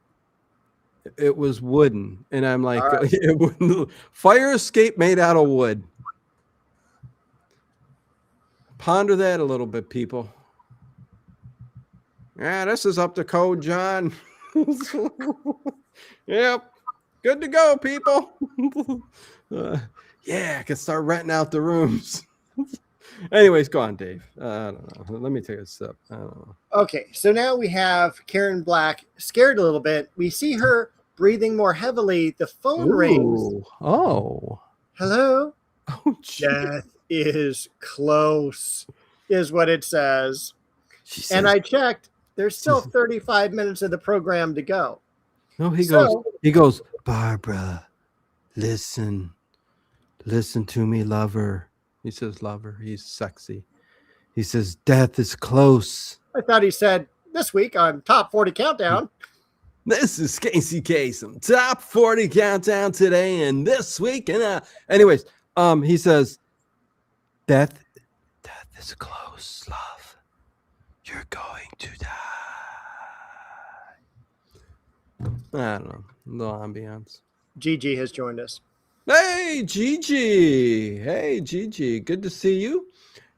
It was wooden, and I'm like, All right. fire escape made out of wood. Ponder that a little bit, people. Yeah, this is up to code, John. Yep, good to go, people. Yeah, I can start renting out the rooms. Anyways, go on, Dave. I don't know. Let me take a sip. I don't know. Okay, so now we have Karen Black scared a little bit. We see her breathing more heavily. The phone rings. Ooh. Oh. Hello? Oh, Death is close, is what it says. She says, And I checked. There's still 35 minutes of the program to go. no, he goes, Barbara, listen to me, lover. He says, lover. He's sexy. He says, death is close. I thought he said this week on Top 40 Countdown. This is Casey Kasem, Top 40 Countdown today and this week. And anyways, he says, death is close, love. You're going to die. I don't know. A little ambiance. Gigi has joined us. Hey, Gigi. Hey, Gigi. Good to see you.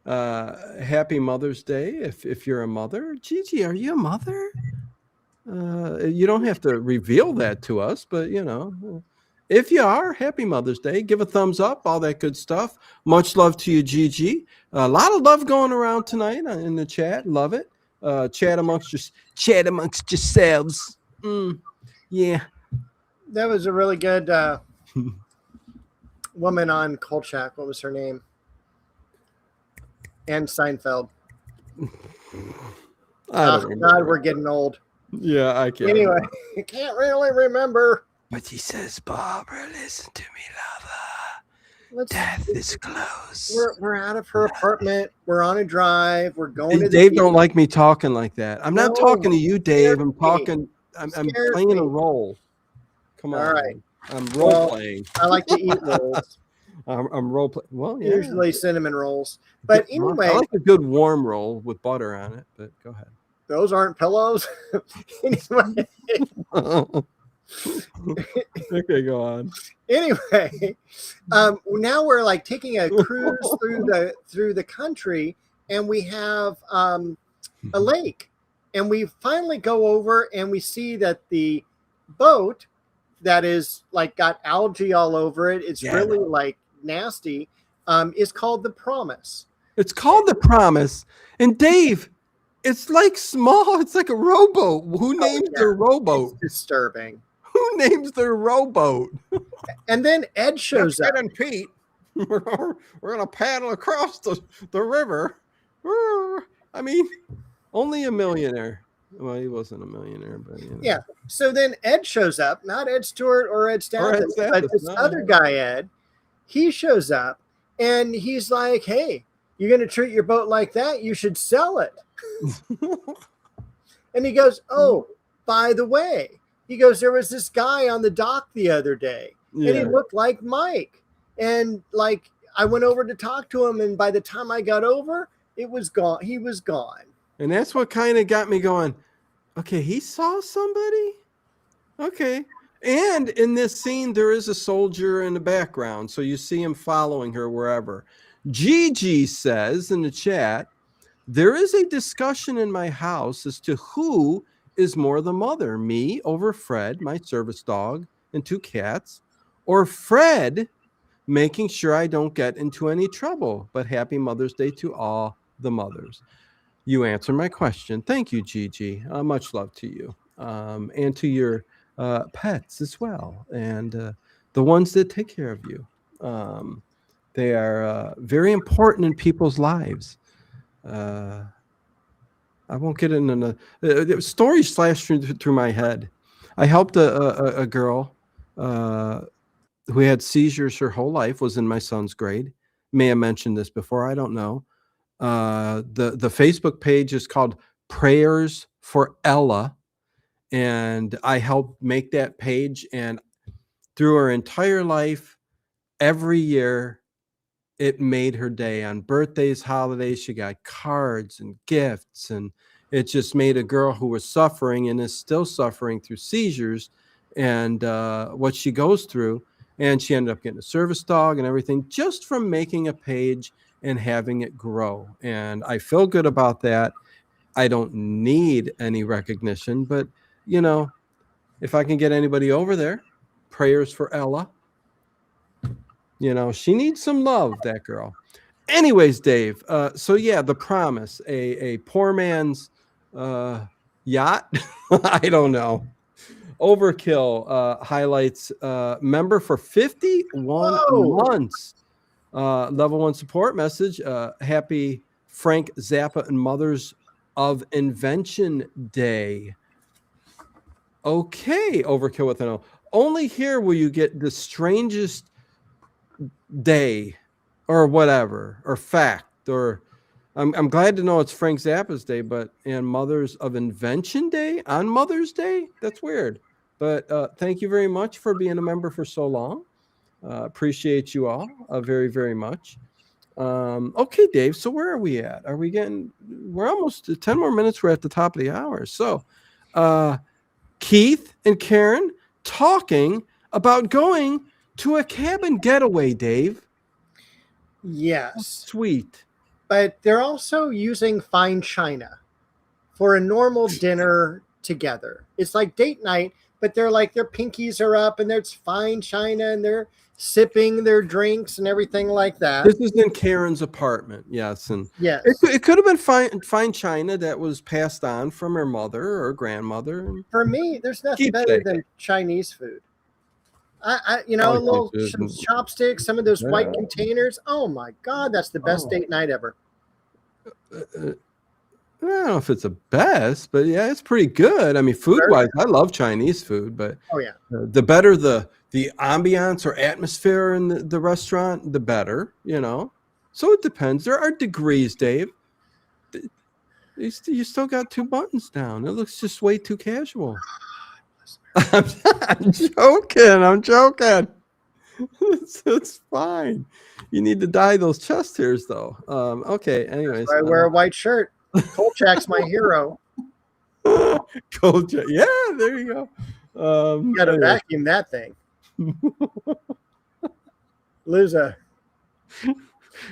Happy Mother's Day if you're a mother. Gigi, are you a mother? You don't have to reveal that to us, but if you are, happy Mother's Day. Give a thumbs up, all that good stuff. Much love to you, Gigi. A lot of love going around tonight in the chat. Love it. Chat amongst yourselves. Yeah. That was a really good woman on Kolchak. What was her name? And Seinfeld. Oh, God, we're getting old. Yeah, I can't. Anyway, I can't really remember. But he says, Barbara, listen to me, lover. Death is close. We're out of her apartment. We're on a drive. We're going to Dave don't like me talking like that. I'm not talking to you, Dave. I'm talking. I'm playing a role. Come on. All right. I'm role playing. I like to eat rolls. I'm role playing. Well, yeah. Usually cinnamon rolls. But anyway. I like a good warm roll with butter on it, but go ahead. Those aren't pillows. Anyway. Okay, go on. Anyway, now we're like taking a cruise through the country, and we have a lake, and we finally go over and we see that the boat that is like got algae all over it. It's really like nasty. Is called the Promise. It's called the Promise, and Dave. It's like small. It's like a rowboat. Who names their rowboat? It's disturbing. Who names their rowboat? And then Ed shows up. Ed and Pete. We're gonna paddle across the river. I mean, only a millionaire. Well, he wasn't a millionaire, but yeah. So then Ed shows up, not Ed Stewart or Ed Stathis, but this other guy, Ed. He shows up and he's like, "Hey, you're gonna treat your boat like that? You should sell it." And he goes, "Oh, by the way," he goes, "there was this guy on the dock the other day, and he looked like Mike. And like I went over to talk to him, and by the time I got over, it was gone. He was gone." And that's what kind of got me going. Okay, he saw somebody. Okay. And in this scene, there is a soldier in the background, so you see him following her wherever. Gigi says in the chat, there is a discussion in my house as to who is more the mother, me over Fred, my service dog, and 2 cats, or Fred making sure I don't get into any trouble. But happy Mother's Day to all the mothers. You answered my question. Thank you, Gigi. Much love to you and to your pets as well. And the ones that take care of you. They are very important in people's lives. I won't get into stories flash through my head. I helped a girl who had seizures her whole life, was in my son's grade. May have mentioned this before. I don't know. The Facebook page is called Prayers for Ella, and I helped make that page. And through her entire life, every year, it made her day. On birthdays, holidays, she got cards and gifts, and it just made a girl who was suffering and is still suffering through seizures and what she goes through. And she ended up getting a service dog and everything just from making a page and having it grow. And I feel good about that. I don't need any recognition, but if I can get anybody over there, prayers for Ella. She needs some love, that girl. Anyways, Dave, so yeah, The Promise, a poor man's yacht. I don't know. Overkill highlights member for 51 Whoa. months. Level 1 support message. Happy Frank Zappa and Mothers of Invention Day. Okay, Overkill with an O. Only here will you get the strangest day or whatever, or fact, or I'm glad to know it's Frank Zappa's day, and Mothers of Invention Day on Mother's Day. That's weird. But thank you very much for being a member for so long. Appreciate you all very, very much. Okay, Dave. So where are we at? We're almost 10 more minutes. We're at the top of the hour. So Keith and Karen talking about going to a cabin getaway, Dave. Yes. Sweet. But they're also using fine china for a normal dinner together. It's like date night, but they're like their pinkies are up and there's fine china and they're sipping their drinks and everything like that. This is in Karen's apartment, yes, and yes, it could have been fine china that was passed on from her mother or grandmother. For me, there's nothing better than Chinese food. A little chopsticks, some of those white containers. Oh my God, that's the best date night ever. I don't know if it's the best, but yeah, it's pretty good. I mean, food-wise, I love Chinese food, but the better the ambiance or atmosphere in the restaurant, the better, So it depends. There are degrees, Dave. You still got 2 buttons down. It looks just way too casual. I'm joking. It's fine. You need to dye those chest hairs, though. Okay. Anyways, I wear a white shirt. Kolchak's my hero. Kolchak. Yeah, there you go. You got to vacuum that thing. Lose an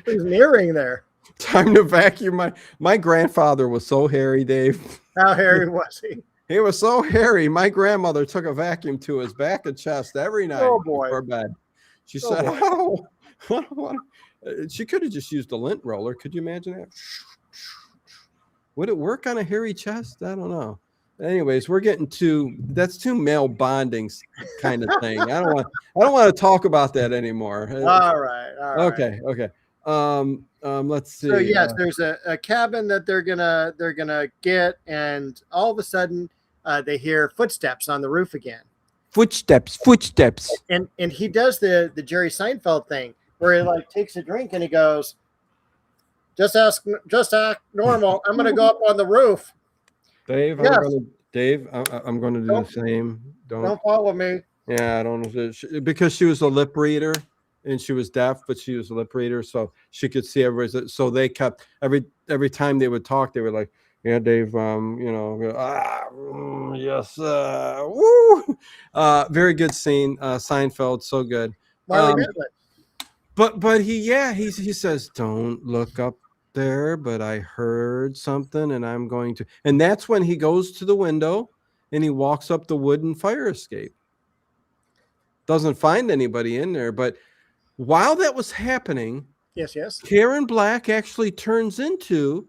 earring there. Time to vacuum. My grandfather was so hairy, Dave. How hairy was he? He was so hairy. My grandmother took a vacuum to his back and chest every night before bed. She said, "Oh, she could have just used a lint roller. Could you imagine that? Would it work on a hairy chest? I don't know." Anyways, we're getting that's too male bonding kind of thing. I don't want to talk about that anymore. All right. Okay. Let's see. So yes, there's a cabin that they're gonna get, and all of a sudden they hear footsteps on the roof again. Footsteps. And he does the Jerry Seinfeld thing where he like takes a drink and he goes, just act normal. I'm gonna go up on the roof. Dave, yes. I'm going to do the same. Don't follow me. Yeah, I don't know. Because she was a lip reader and she was deaf, but she was a lip reader, so she could see everybody. So they kept every time they would talk, they were like, "Yeah, Dave, yes, woo." Very good scene. Seinfeld, so good. But he says, "Don't look up there, but I heard something and I'm going to," and that's when he goes to the window and he walks up the wooden fire escape. Doesn't find anybody in there, but while that was happening, yes, Karen Black actually turns into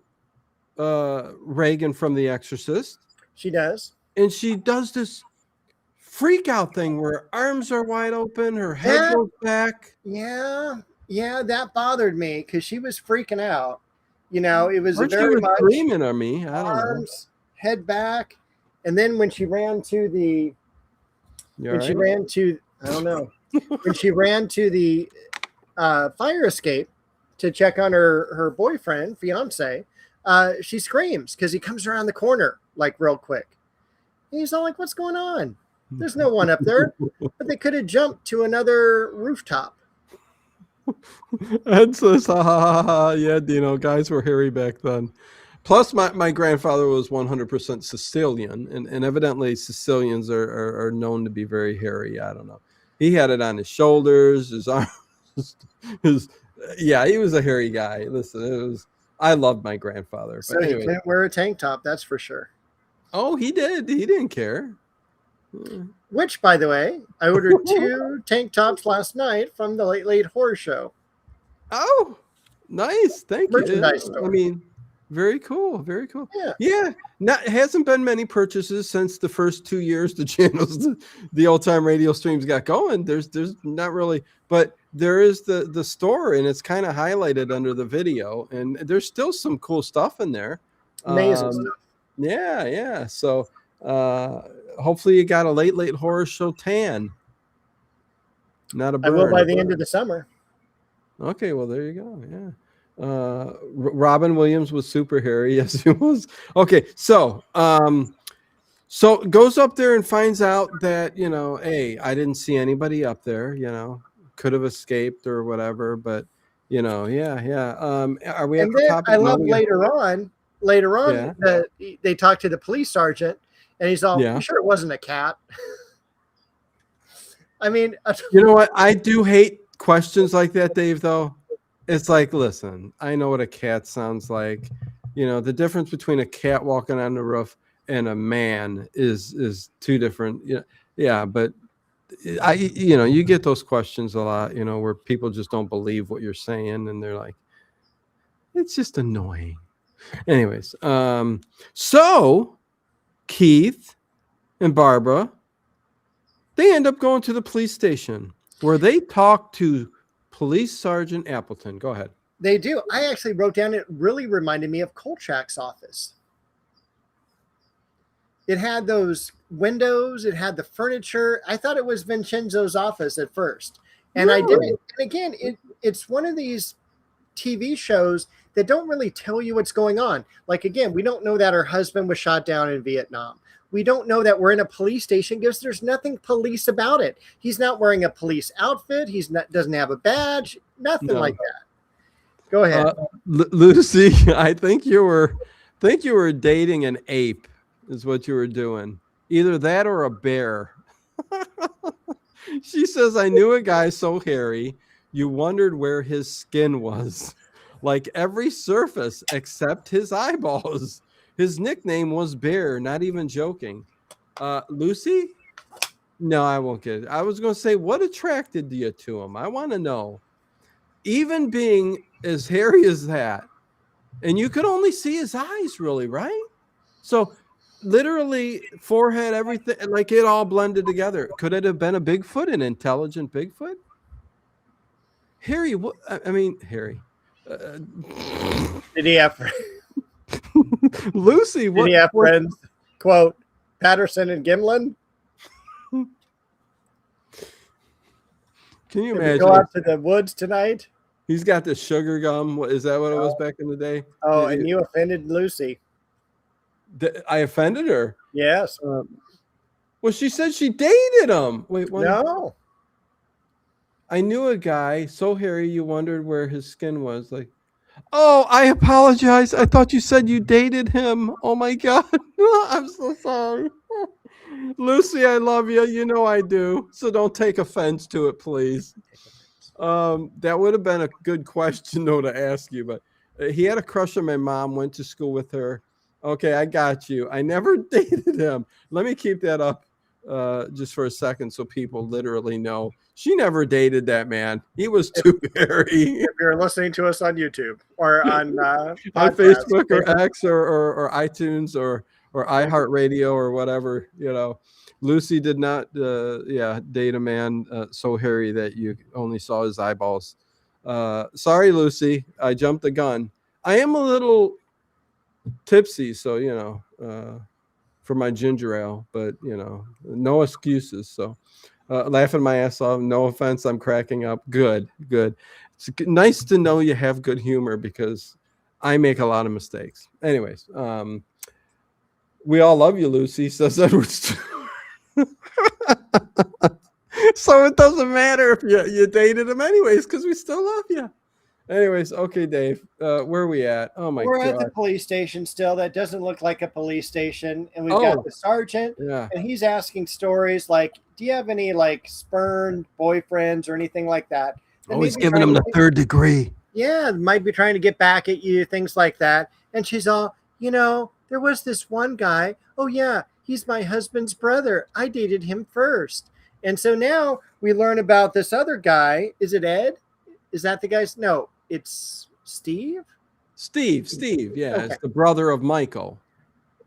Reagan from The Exorcist. She does. And she does this freak out thing where her arms are wide open, her head That- goes back. Yeah, that bothered me because she was freaking out. It was Or she very was much screaming at me. I don't know. arms, head back, and then when she ran to the You when all she right? ran to I don't know when she ran to the fire escape to check on her boyfriend, fiance, she screams because he comes around the corner like real quick. And he's all like, "What's going on? There's no one up there." But they could have jumped to another rooftop. Ed says, ha ha ha ha. Yeah, Dino, guys were hairy back then. Plus, my grandfather was 100% Sicilian, and evidently Sicilians are known to be very hairy. I don't know. He had it on his shoulders, his arms. His, yeah, he was a hairy guy. Listen, I loved my grandfather. So But he anyway. couldn't wear a tank top, that's for sure. Oh, he did. He didn't care. Which, by the way, I ordered 2 tank tops last night from the Late Late Horror Show. Oh, nice. Thank you. Merchandise store. I mean, very cool. Very cool. Yeah. Yeah. It hasn't been many purchases since the first 2 years the channels, the old time radio streams got going. There's not really, but there is the store, and it's kind of highlighted under the video, and there's still some cool stuff in there. Amazing stuff. Yeah. So hopefully you got a late horror show tan. Not a burn. I will by the end of the summer. Okay, well there you go. Yeah. Robin Williams was super hairy. Yes, he was. Okay, so goes up there and finds out that, hey, I didn't see anybody up there, could have escaped or whatever, but yeah. Are we at And the then topic? I love later on Yeah. that they talk to the police sergeant and he's all, Yeah. "You sure it wasn't a cat?" I mean, You know what? I do hate questions like that, Dave, though. It's like, listen, I know what a cat sounds like. The difference between a cat walking on the roof and a man is two different. Yeah, but you get those questions a lot, where people just don't believe what you're saying, and they're like, it's just annoying. Anyways, so Keith and Barbara, they end up going to the police station where they talk to Police Sergeant Appleton. Go ahead. they do. I actually wrote down, it really reminded me of Kolchak's office. It had those windows. It had the furniture. I thought it was Vincenzo's office at first. And I didn't. And again, it's one of these TV shows that don't really tell you what's going on. Like, again, we don't know that her husband was shot down in Vietnam. We don't know that we're in a police station because there's nothing police about it. He's not wearing a police outfit. Doesn't have a badge. Nothing like that. Go ahead. Lucy, I think you were dating an ape is what you were doing. Either that or a bear. She says, I knew a guy so hairy, you wondered where his skin was. Like every surface except his eyeballs. His nickname was Bear, not even joking. Lucy? No, I won't get it. I was going to say, what attracted you to him? I want to know. Even being as hairy as that, and you could only see his eyes, really, right? So literally forehead, everything, like it all blended together. Could it have been a Bigfoot, an intelligent Bigfoot? Harry, what? I mean, Harry. Did he have Lucy, what? Did he have friends? Quote, Patterson and Gimlin? Can you Did we imagine? go out to the woods tonight? He's got the sugar gum. Is that what it was back in the day? Oh, and you offended Lucy. I offended her. Yes. Well, she said she dated him. Wait, what? No. I knew a guy so hairy you wondered where his skin was. Like, oh, I apologize. I thought you said you dated him. Oh my God. I'm so sorry. Lucy, I love you. You know I do. So don't take offense to it, please. That would have been a good question though to ask you, but he had a crush on my mom, went to school with her. Okay, I got you. I never dated him. Let me keep that up just for a second so people literally know. She never dated that man. He was too hairy. If you're listening to us on YouTube or on Facebook or X or iTunes or or iHeartRadio or whatever, you know. Lucy did not date a man so hairy that you only saw his eyeballs. Sorry, Lucy, I jumped the gun. I am a little tipsy, so you know, for my ginger ale, but you know, no excuses. So laughing my ass off. No offense, I'm cracking up. Good. It's nice to know you have good humor because I make a lot of mistakes. Anyways, we all love you, Lucy, says Edward Stewart. So it doesn't matter if you dated him anyways, because we still love you. Anyways, okay, Dave, where are we at? Oh my We're God. at the police station still. That doesn't look like a police station. And we've Oh. got the sergeant, Yeah. and he's asking stories like, do you have any like spurned boyfriends or anything like that? Oh, he's giving him the third degree. Yeah, might be trying to get back at you, things like that. And she's all, you know, there was this one guy. Oh, yeah, he's my husband's brother. I dated him first. And so now we learn about this other guy. Is it Ed? Is that the guy's? No, it's Steve. Steve, yeah, Okay. it's the brother of Michael.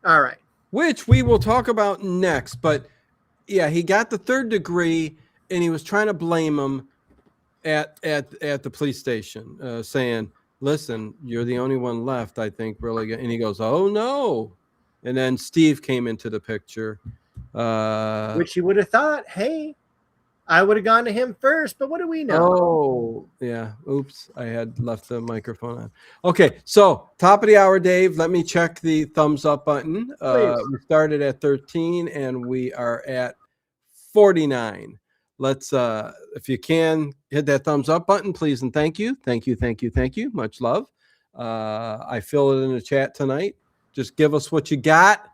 All right. Which we will talk about next. But yeah, he got the third degree, and he was trying to blame him at the police station, saying, "Listen, you're the only one left, I think, really." And he goes, "Oh no!" And then Steve came into the picture. Which you would have thought, hey, I would have gone to him first, but what do we know? Oh, yeah. Oops. I had left the microphone on. Okay. So, top of the hour, Dave. Let me check the thumbs up button. We started at 13 and we are at 49. Let's, if you can, hit that thumbs up button, please. And thank you. Thank you. Much love. I feel it in the chat tonight. Just give us what you got.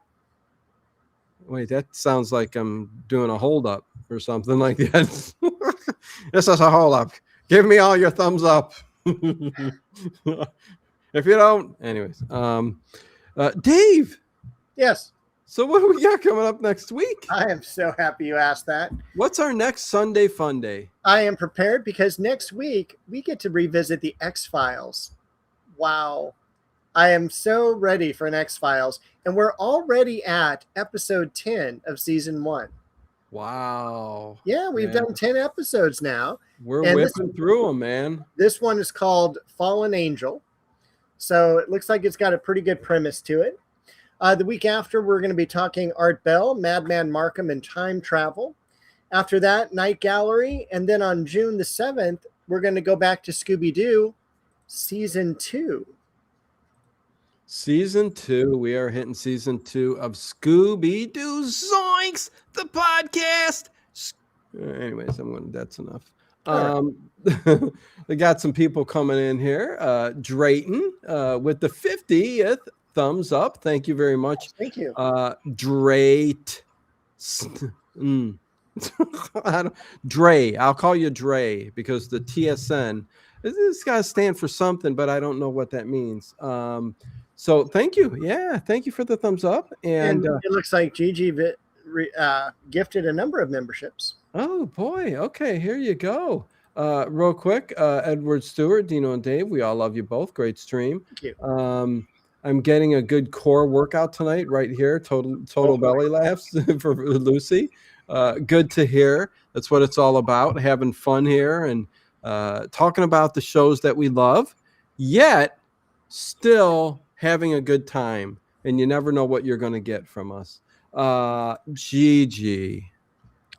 Wait, that sounds like I'm doing a hold up or something like that. This is a hold up. Give me all your thumbs up. If you don't, anyways. Dave. Yes. So what do we got coming up next week? I am so happy you asked that. What's our next Sunday fun day? I am prepared because next week we get to revisit the X-Files. Wow. I am so ready for an X-Files. And we're already at episode 10 of season 1. Wow. Yeah, we've done 10 episodes now. We're whipping through them, man. This one is called Fallen Angel. So it looks like it's got a pretty good premise to it. The week after, we're going to be talking Art Bell, Madman Markham, and time travel. After that, Night Gallery. And then on June the 7th, we're going to go back to Scooby-Doo season 2. Season 2. We are hitting season 2 of Scooby-Doo Zoinks, the podcast. Anyways, that's enough. We got some people coming in here. Drayton with the 50th thumbs up. Thank you very much. Thank you. Drayt. Dre. I'll call you Dre because the TSN, this got to stand for something, but I don't know what that means. So thank you. Yeah, thank you for the thumbs up. And it looks like Gigi gifted a number of memberships. Oh, boy. Okay, here you go. Real quick, Edward Stewart, Dino and Dave, we all love you both. Great stream. Thank you. I'm getting a good core workout tonight right here. Total belly laughs for Lucy. Good to hear. That's what it's all about, having fun here and talking about the shows that we love, yet still having a good time. And you never know what you're going to get from us. Gigi,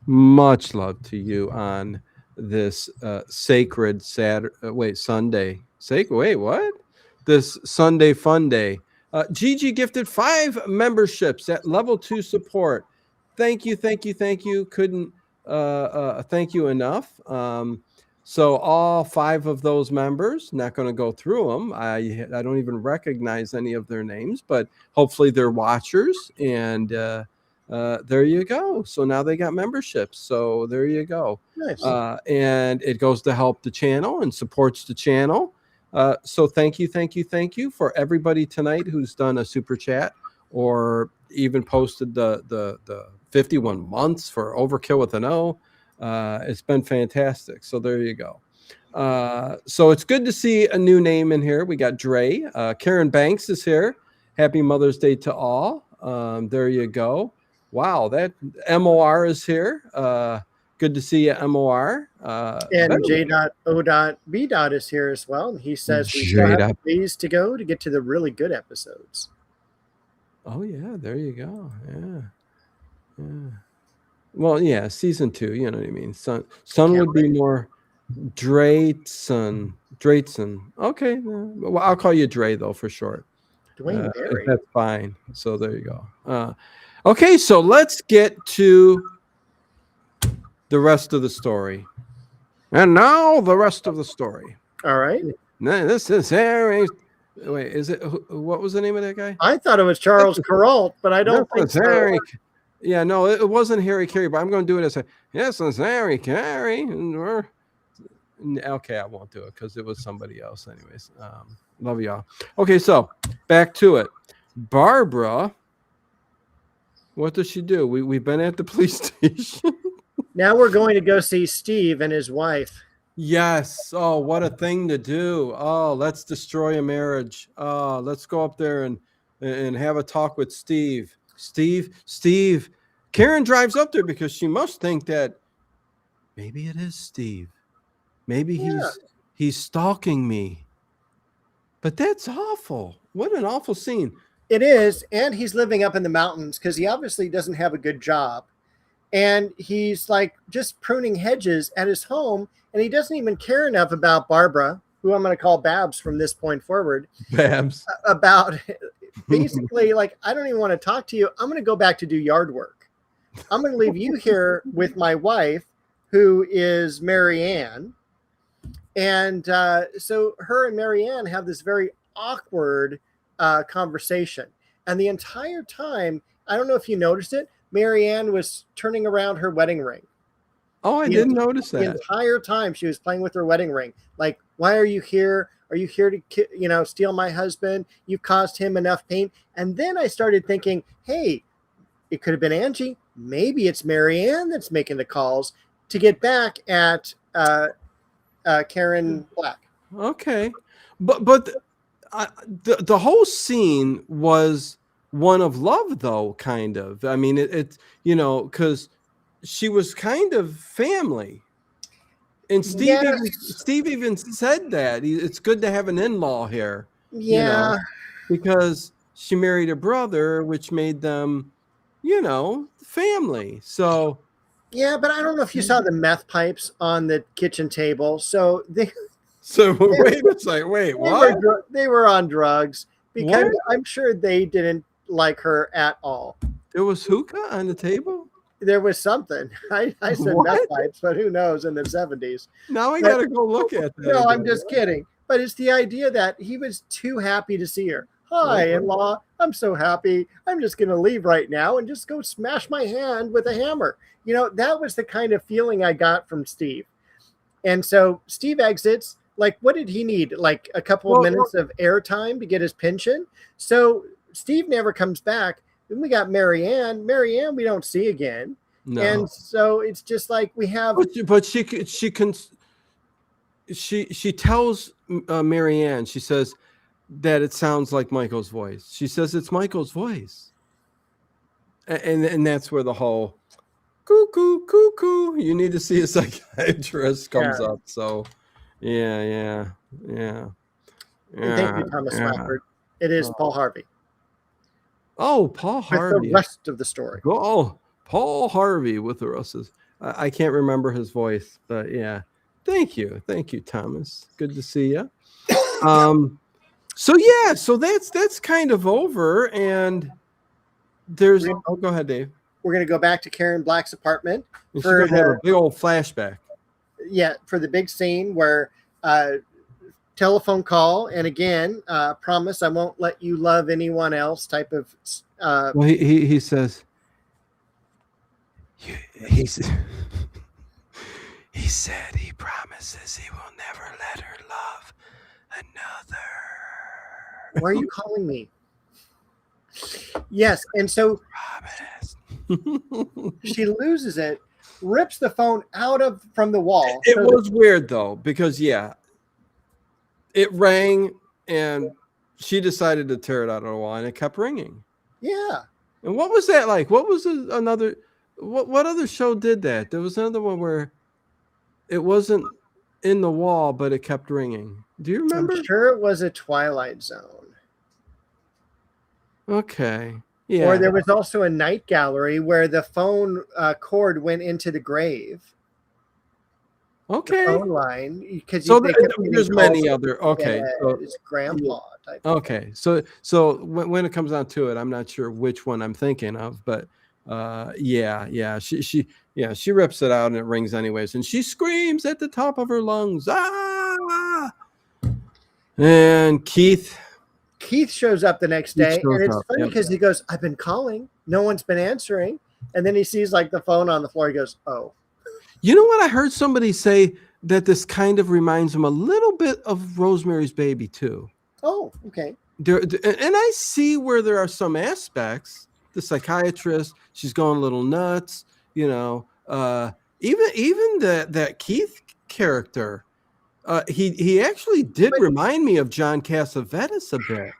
much love to you on this sacred Sunday. Wait, what? This Sunday fun day. Gigi gifted 5 memberships at level 2 support. Thank you. Couldn't thank you enough. So all 5 of those members, not going to go through them. I don't even recognize any of their names, but hopefully they're watchers. And there you go. So now they got memberships. So there you go. Nice. And it goes to help the channel and supports the channel. So thank you for everybody tonight who's done a super chat or even posted the 51 months for Overkill with an O. It's been fantastic. So there you go. So it's good to see a new name in here. We got Dre. Karen Banks is here. Happy Mother's Day to all. There you go. Wow, that MOR is here. Good to see you, MOR. And J.O.B. is here as well. And he says we still have Jada. ways to go to get to the really good episodes. Oh yeah, there you go. Yeah, yeah. Well, yeah, season 2. You know what I mean. Son would be more Drayton. Okay, well, I'll call you Dre though for short. Dwayne Barry. That's fine. So there you go. Okay, so let's get to the rest of the story. And now the rest of the story. All right. This is Harry. Wait, is it? What was the name of that guy? I thought it was Charles Kuralt, but I don't think so. Harry. Yeah, no, it wasn't Harry Carey, but I'm going to do it as a yes, it's Harry Carey. Okay, I won't do it because it was somebody else, anyways. Love y'all. Okay, so back to it. Barbara, what does she do? We've been at the police station. Now we're going to go see Steve and his wife. Yes. Oh, what a thing to do. Oh, let's destroy a marriage. Oh, let's go up there and have a talk with Steve. Steve. Karen drives up there because she must think that maybe it is Steve. Maybe he's stalking me. But that's awful. What an awful scene. It is, and he's living up in the mountains because he obviously doesn't have a good job. And he's like just pruning hedges at his home, and he doesn't even care enough about Barbara, who I'm going to call Babs from this point forward. Babs. About basically, like, I don't even want to talk to you. I'm going to go back to do yard work. I'm going to leave you here with my wife, who is Mary Ann. And so her and Mary Ann have this very awkward conversation. And the entire time, I don't know if you noticed it, Mary Ann was turning around her wedding ring. Oh, I didn't notice that. The entire time she was playing with her wedding ring. Like, why are you here? Are you here to, steal my husband? You've caused him enough pain. And then I started thinking, hey, it could have been Angie. Maybe it's Mary Ann that's making the calls to get back at Karen Black. Okay. But the whole scene was one of love, though, kind of. I mean, it's because she was kind of family. And Steve even said that it's good to have an in-law here. Yeah. Because she married a brother, which made them, family. So. Yeah, but I don't know if you saw the meth pipes on the kitchen table. So wait a second. Wait, what? They were on drugs because I'm sure they didn't like her at all. There was hookah on the table? There was something. I said meth pipes, but who knows in the 70s. Now I got to go look at that. No, I'm just kidding. But it's the idea that he was too happy to see her. Hi, in-law. I'm so happy. I'm just going to leave right now and just go smash my hand with a hammer. That was the kind of feeling I got from Steve. And so Steve exits. Like, what did he need? Like a couple of minutes of airtime to get his pension? So Steve never comes back. Then we got Mary Ann. Mary Ann we don't see again. No. And so it's just like we have. But she tells Mary Ann, she says that it sounds like Michael's voice. She says it's Michael's voice. And that's where the whole cuckoo, you need to see a psychiatrist comes up. So yeah. Thank you, Thomas Swafford. It is Paul Harvey. Oh, Paul Harvey. With the rest of the story. Oh, Paul Harvey with the rest of I can't remember his voice, but yeah. Thank you, Thomas. Good to see you. So that's kind of over, and there's. Go ahead, Dave. We're going to go back to Karen Black's apartment for a big old flashback. Yeah, for the big scene where telephone call, and again, promise I won't let you love anyone else type of. Well, he says. He said he promises he will never let her love another. Why are you calling me? Yes, and so she loses it, rips the phone from the wall. It was weird though, because it rang and she decided to tear it out of the wall, and it kept ringing. Yeah, And what was that like? What was another? What other show did that? There was another one where it wasn't in the wall, but it kept ringing. Do you remember? I'm sure it was a Twilight Zone. Okay. Yeah. Or there was also a Night Gallery where the phone cord went into the grave. Okay. The phone line, because So there's many other. Okay. So, it's grandpa type. okay. So when it comes down to it, I'm not sure which one I'm thinking of, but yeah. She rips it out and it rings anyways, and she screams at the top of her lungs. Ah! And Keith shows up the next day, and it's funny Yep. because he goes, "I've been calling, no one's been answering," and then he sees like the phone on the floor. He goes, "Oh." You know what? I heard somebody say that this kind of reminds him a little bit of Rosemary's Baby too. Oh, okay. And I see where there are some aspects. The psychiatrist, she's going a little nuts. Even that Keith character, he actually did remind me of John Cassavetes a bit.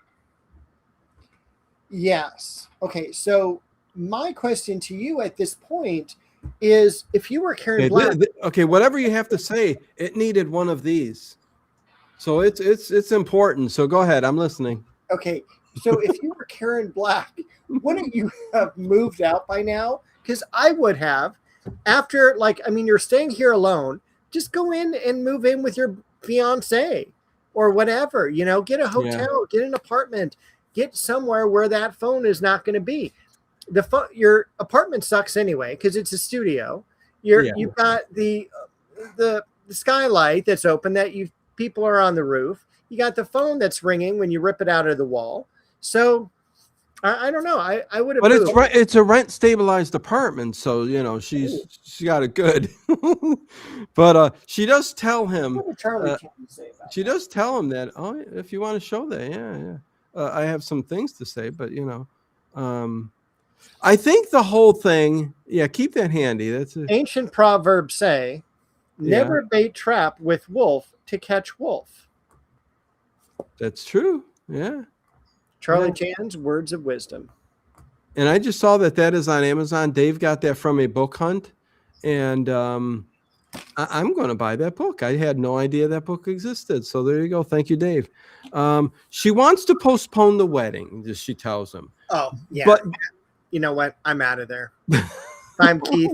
Yes. Okay. So my question to you at this point is, if you were Karen Black, okay, whatever you have to say, it needed one of these, so it's important. So go ahead, I'm listening. Okay, so if you were Karen Black, wouldn't you have moved out by now? Because I would have. After, you're staying here alone. Just go in and move in with your fiance or whatever. Get a hotel, get an apartment, get somewhere where that phone is not going to be. Your apartment sucks anyway because it's a studio. You've got the skylight that's open that people are on the roof. You got the phone that's ringing when you rip it out of the wall. So I don't know. I would have. But it's a rent stabilized apartment, so she got it good. But she does tell him. What did Charlie say about she does tell him that. Oh, if you want to show that, yeah. I have some things to say, but I think the whole thing, keep that handy. That's ancient proverbs say, never bait trap with wolf to catch wolf. That's true. Yeah. Charlie Chan's words of wisdom. And I just saw that is on Amazon. Dave got that from a book hunt. And I'm going to buy that book. I had no idea that book existed. So there you go. Thank you, Dave. She wants to postpone the wedding, she tells him. Oh, yeah. But you know what? I'm out of there. I'm Keith.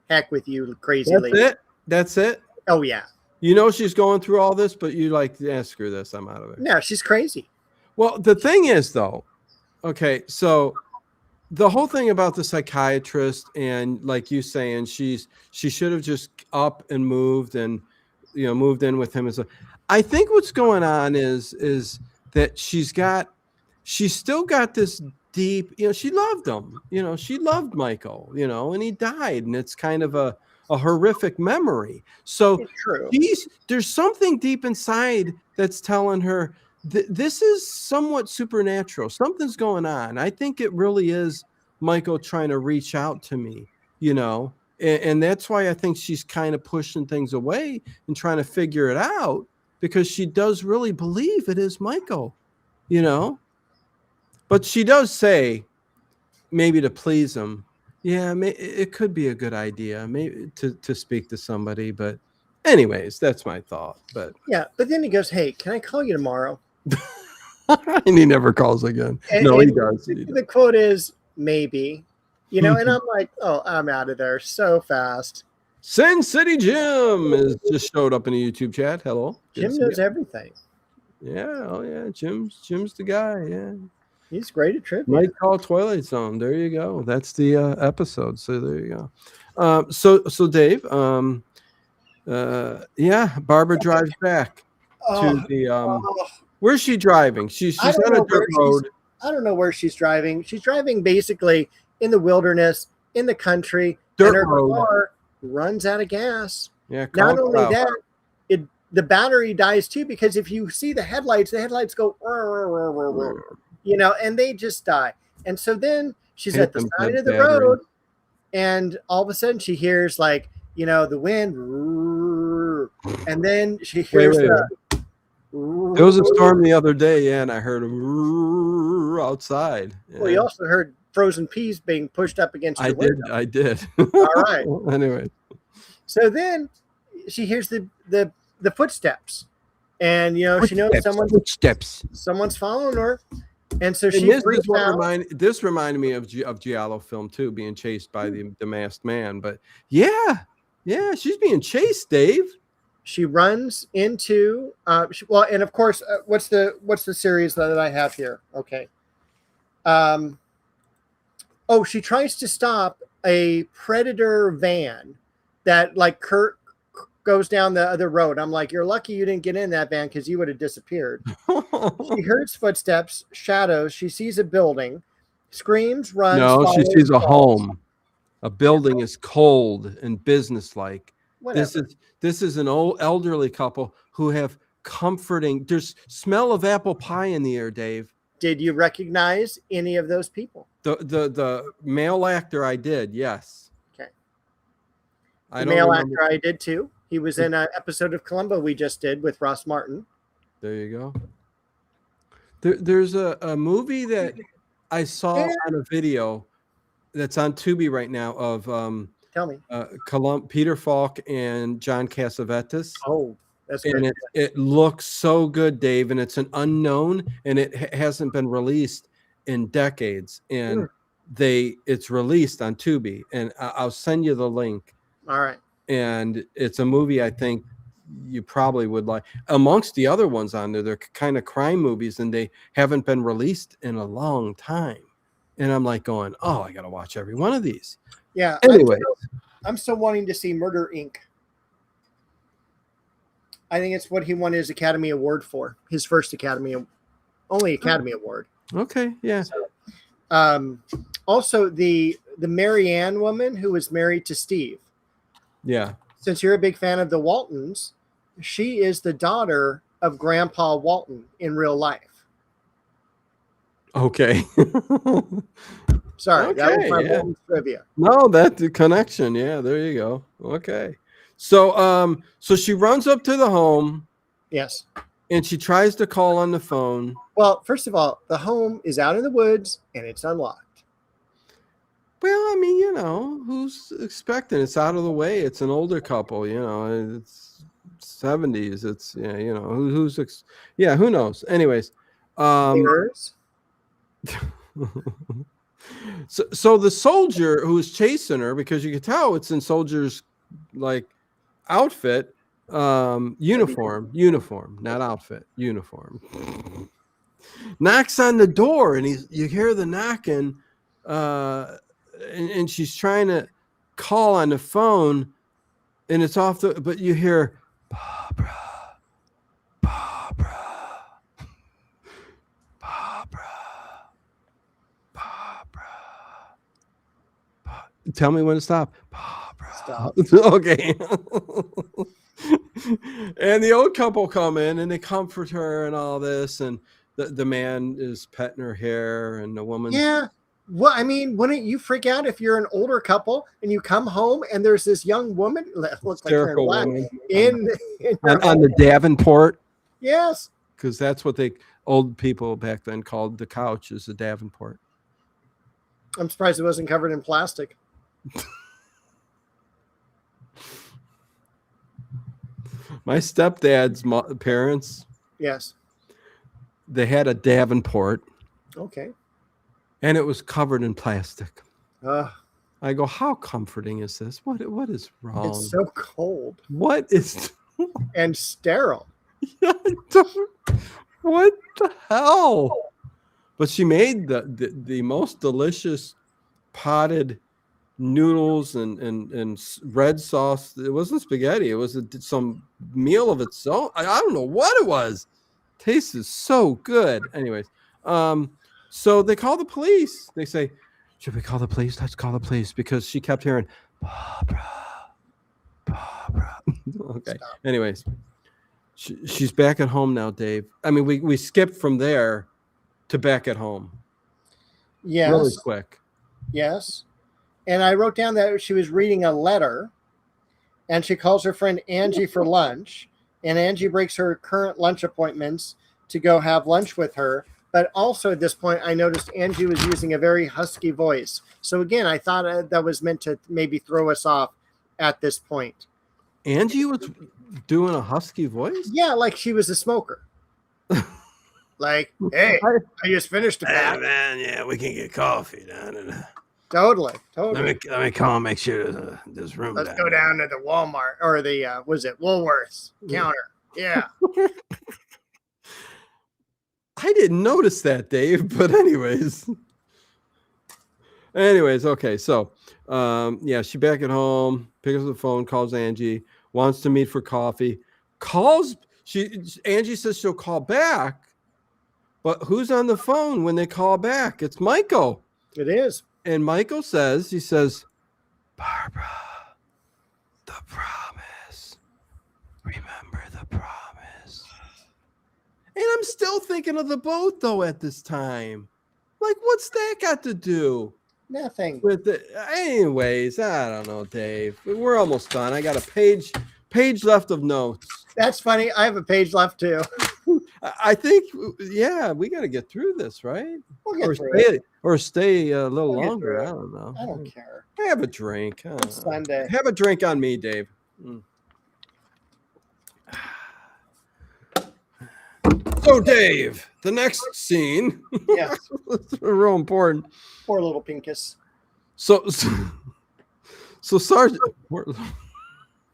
Heck with you, crazy lady. That's it? Oh, yeah. She's going through all this, but you screw this. I'm out of it. No, she's crazy. Well, the thing is, though, okay, so the whole thing about the psychiatrist and like you saying, she should have just up and moved and, moved in with him. And so I think what's going on is that she's still got this deep, she loved him, she loved Michael, and he died, and it's kind of a horrific memory. So there's something deep inside that's telling her this is somewhat supernatural. Something's going on. I think it really is Michael trying to reach out to me, and that's why I think she's kind of pushing things away and trying to figure it out, because she does really believe it is Michael, but she does say, maybe to please him, it could be a good idea, maybe to speak to somebody. But anyways, that's my thought. But then he goes, "Hey, can I call you tomorrow?" And he never calls again. He does. The quote is maybe, and I'm like, oh, I'm out of there so fast. Sin City Jim has just showed up in the YouTube chat. Hello. Jim knows everything. Yeah. Oh yeah. Jim's the guy. Yeah. He's great at trivia. Might call Twilight Zone. There you go. That's the episode. So there you go. So Dave, Barbara drives back to the where's she driving? She's on a dirt road. I don't know where she's driving. She's driving basically in the wilderness, in the country, dirt and her road. car runs out of gas. Yeah. Not only that, the battery dies too, because if you see the headlights go, and they just die. And so then she's at the side of the road, and all of a sudden she hears the wind, and then she hears there was a storm the other day, and I heard outside. Well, you also heard frozen peas being pushed up against your window. I did. All right. Anyway. So then she hears the footsteps, and she knows someone's following her, and so she freaks out. This reminded me of Giallo film too, being chased by the masked man. But yeah, she's being chased, Dave. She runs into and of course, what's the series that I have here? Okay. She tries to stop a predator van that like Kurt goes down the other road. I'm like, you're lucky you didn't get in that van because you would have disappeared. She hears footsteps, shadows. She sees a building, screams, runs. No, she sees a home. A building is cold and businesslike. Whatever. This is an old elderly couple who have comforting. There's smell of apple pie in the air, Dave. Did you recognize any of those people? The male actor, I did, yes. Okay. The male actor, I did too. He was in an episode of Columbo we just did with Ross Martin. There you go. There's a movie that I saw on a video that's on Tubi right now of tell me. Peter Falk and John Cassavetes. Oh, that's good. And it looks so good, Dave, and it's an unknown, and it hasn't been released in decades, and it's released on Tubi, and I'll send you the link. All right. And it's a movie I think you probably would like. Amongst the other ones on there, they're kind of crime movies, and they haven't been released in a long time. And I'm like going, oh, I got to watch every one of these. Yeah. Anyway, I'm still wanting to see Murder, Inc. I think it's what he won his Academy Award for. His first Academy Award. Okay, yeah. So, also, the Marianne woman who was married to Steve. Yeah. Since you're a big fan of the Waltons, she is the daughter of Grandpa Walton in real life. Okay. Sorry, that was my Walton trivia. No, that's the connection. Yeah, there you go. Okay. So so she runs up to the home. Yes. And she tries to call on the phone. Well, first of all, the home is out in the woods and it's unlocked. Well, I mean, who's expecting? It's out of the way. It's an older couple, it's 70s. It's who knows? Anyways, so the soldier who's chasing her, because you can tell it's in soldier's like outfit, uniform, not outfit, uniform, knocks on the door, and you hear the knocking, and she's trying to call on the phone, and it's off but you hear Barbara. Tell me when to stop. Stop. Okay. And the old couple come in and they comfort her and all this, and the man is petting her hair, and the woman. Yeah. Well, I mean, wouldn't you freak out if you're an older couple and you come home and there's this young woman that looks like her in black on the Davenport? Yes. Because that's what old people back then called the couch, is the Davenport. I'm surprised it wasn't covered in plastic. My stepdad's parents. Yes. They had a Davenport. Okay. And it was covered in plastic. I go, how comforting is this? What is wrong? It's so cold. What is and sterile? What the hell? But she made the most delicious potted noodles and red sauce. It wasn't spaghetti. It was some meal of its own. I don't know what it was. Tasted so good. Anyways, so they call the police. They say, should we call the police? Let's call the police, because she kept hearing Barbara. Okay. Stop. Anyways, she's back at home now, Dave. I mean, we skipped from there to back at home. Yes. Really quick. Yes. And I wrote down that she was reading a letter, and she calls her friend Angie for lunch, and Angie breaks her current lunch appointments to go have lunch with her. But also at this point, I noticed Angie was using a very husky voice. So again, I thought that was meant to maybe throw us off at this point. Angie was doing a husky voice. Yeah, like she was a smoker. Like, hey, I just finished a pack. Man, yeah, we can get coffee down in Totally. let me call and make sure there's room. Let's go down to the Walmart or the was it Woolworths counter? Yeah. I didn't notice that, Dave. But anyways, okay. So, yeah, she back at home, picks up the phone, calls Angie, wants to meet for coffee. Angie says she'll call back, but who's on the phone when they call back? It's Michael. It is. And Michael says, Barbara, the promise. Remember the promise. And I'm still thinking of the boat, though, at this time. Like, what's that got to do? Nothing. With it? Anyways, I don't know, Dave. We're almost done. I got a page left of notes. That's funny. I have a page left, too. I think, yeah, we got to get through this, right? We'll get through it. Or stay a little longer. I don't know. I don't care. Have a drink. It's Sunday. Have a drink on me, Dave. So, Dave, the next scene. Yeah. It's real important. Poor little Pinkus. So Sergeant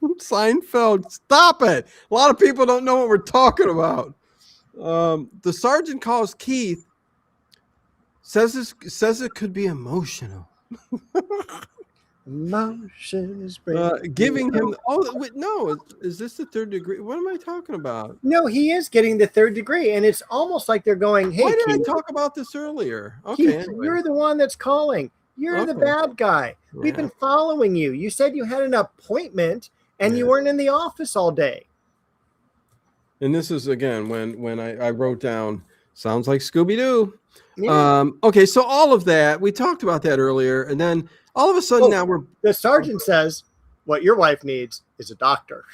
Seinfeld, stop it. A lot of people don't know what we're talking about. The sergeant calls Keith, says it could be emotional. Emotions Giving him no, is this the third degree? What am I talking about? No, he is getting the third degree, and it's almost like they're going, hey, why did Keith, I talk about this earlier? Okay, Keith, anyway. you're the one that's calling. You're the bad guy. We've Yeah. been following you. You said you had an appointment and you weren't in the office all day. And this is again when I wrote down sounds like Scooby-Doo. Yeah. Okay, so all of that, we talked about that earlier, and then all of a sudden now the sergeant says what your wife needs is a doctor.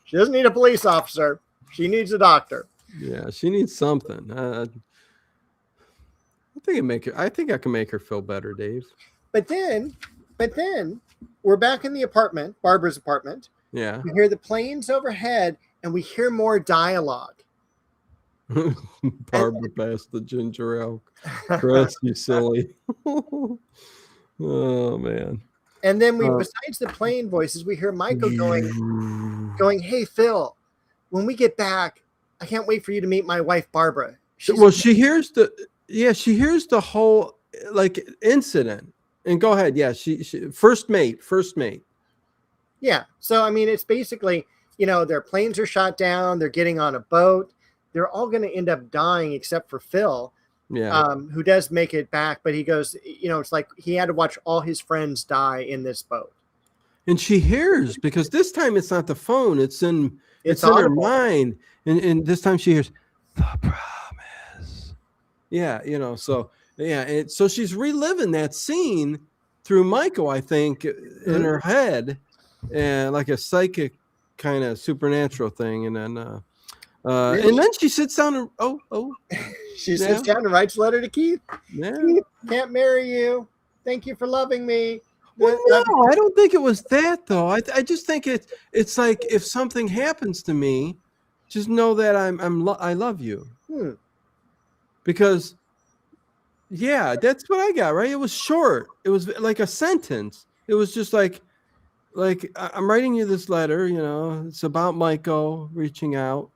She doesn't need a police officer. She needs a doctor. Yeah, she needs something. I think I can make her feel better, Dave. But then we're back in the apartment, Barbara's apartment. Yeah. We hear the planes overhead and we hear more dialogue. Barbara passed the ginger ale. Chris, you silly. Oh man. And then besides the plane voices, we hear Michael going, hey Phil, when we get back, I can't wait for you to meet my wife Barbara. She hears the whole like incident. And go ahead. Yeah, she first mate. Yeah. So I mean it's basically, their planes are shot down, they're getting on a boat. They're all going to end up dying except for Phil. Yeah. Who does make it back, but he goes, it's like he had to watch all his friends die in this boat. And she hears, because this time it's not the phone, it's in her mind. And this time she hears the promise. Yeah, so yeah, so she's reliving that scene through Michael, I think, in her head, and like a psychic kind of supernatural thing. And then really? And then she sits down and she sits down and writes a letter to Keith. Yeah. Keith, can't marry you. Thank you for loving me. Well, no, I don't think it was that though. I just think it's like if something happens to me, just know that I love you. Because yeah, that's what I got, right? It was short. It was like a sentence. It was just like I'm writing you this letter, it's about Michael reaching out.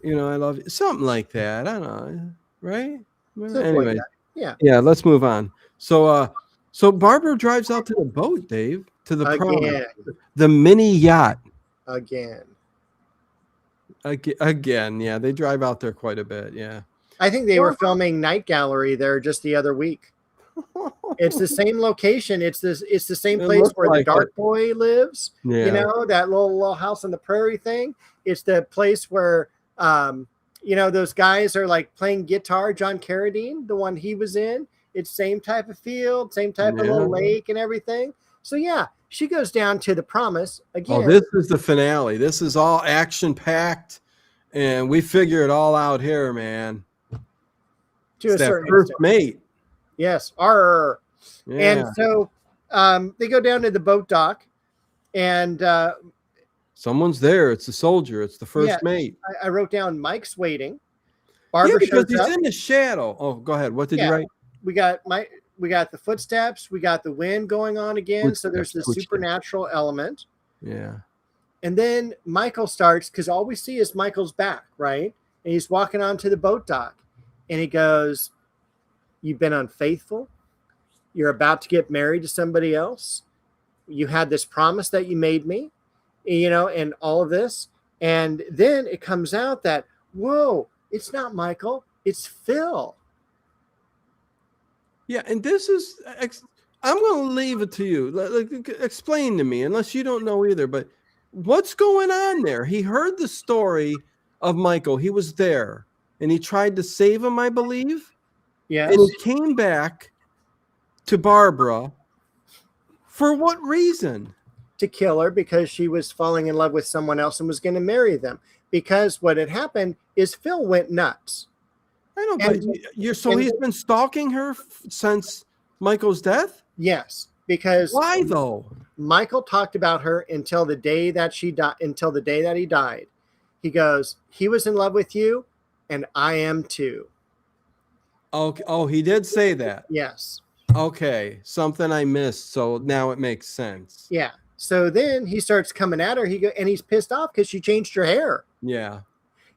I love you. Something like that. I don't know. Right? Anyway. Like yeah, let's move on. So Barbara drives out to the boat, Dave, to the prom. The mini yacht. Again, yeah, they drive out there quite a bit, yeah. I think they were filming Night Gallery there just the other week. It's the same location. It's the same place where the Dark Boy lives. Yeah. That little house on the prairie thing. It's the place where those guys are like playing guitar. John Carradine, the one he was in. It's same type of field, same type of little lake and everything. So yeah, she goes down to the promise again. Oh, this is the finale. This is all action packed, and we figure it all out here, man. to It's a that certain first extent. mate. Yes. Arr. Yeah. And so they go down to the boat dock, and Someone's there. It's a soldier. It's the first yeah, mate. I wrote down Mike's waiting. Yeah, Barbara because shows he's up. in the shadow. Oh, go ahead. What did you Yeah, write? we got the footsteps, we got the wind going on again. So there's this Footsteps. supernatural element. Yeah. And then Michael starts, because all we see is Michael's back, right? And he's walking onto the boat dock, and he goes, "You've been unfaithful. You're about to get married to somebody else. You had this promise that you made me, and all of this." And then it comes out that, whoa, it's not Michael, it's Phil. Yeah, and this is I'm going to leave it to you. Explain to me, unless you don't know either, but what's going on there? He heard the story of Michael. He was there, and he tried to save him, I believe. Yes. And he came back to Barbara. For what reason? To kill her, because she was falling in love with someone else and was going to marry them. Because what had happened is Phil went nuts. I know, but he's been stalking her since Michael's death? Yes, because why though? Michael talked about her until the day that she died, until the day that he died. He goes, "He was in love with you, and I am too." Okay. Oh, he did say that. Yes. Okay, something I missed, so now it makes sense. Yeah. So then he starts coming at her. And he's pissed off because she changed her hair. Yeah.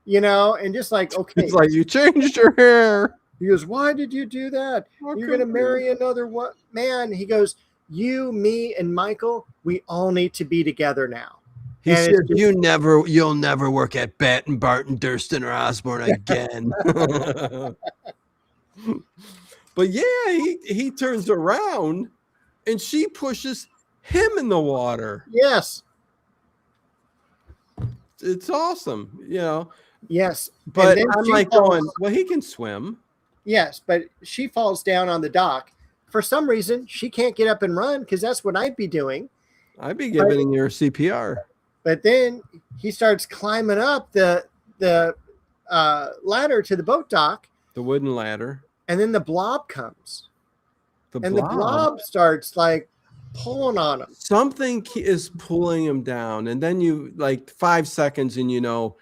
And just like, okay. It's like, you changed your hair. He goes, "Why did you do that? You're going to marry another man." He goes, "You, me, and Michael, we all need to be together now." He said, "You'll never work at Batten, Barton, Durston, or Osborne again." But yeah, he turns around and she pushes him in the water. Yes. It's awesome, Yes. But I'm like going, well, he can swim. Yes, but she falls down on the dock. For some reason, she can't get up and run, because that's what I'd be doing. I'd be giving her CPR. But then he starts climbing up the ladder to the boat dock. The wooden ladder. And then the blob comes. The blob starts like pulling on him. Something is pulling him down. And then you, like 5 seconds, and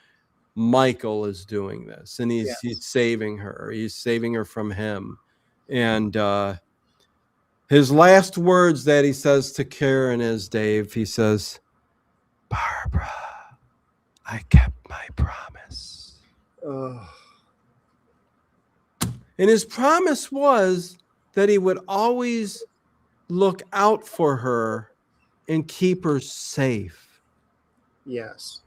Michael is doing this. And he's saving her. He's saving her from him. And his last words that he says to Karen is, Dave, he says, "Barbara, I kept my promise." Ugh. And his promise was that he would always look out for her and keep her safe. Yes.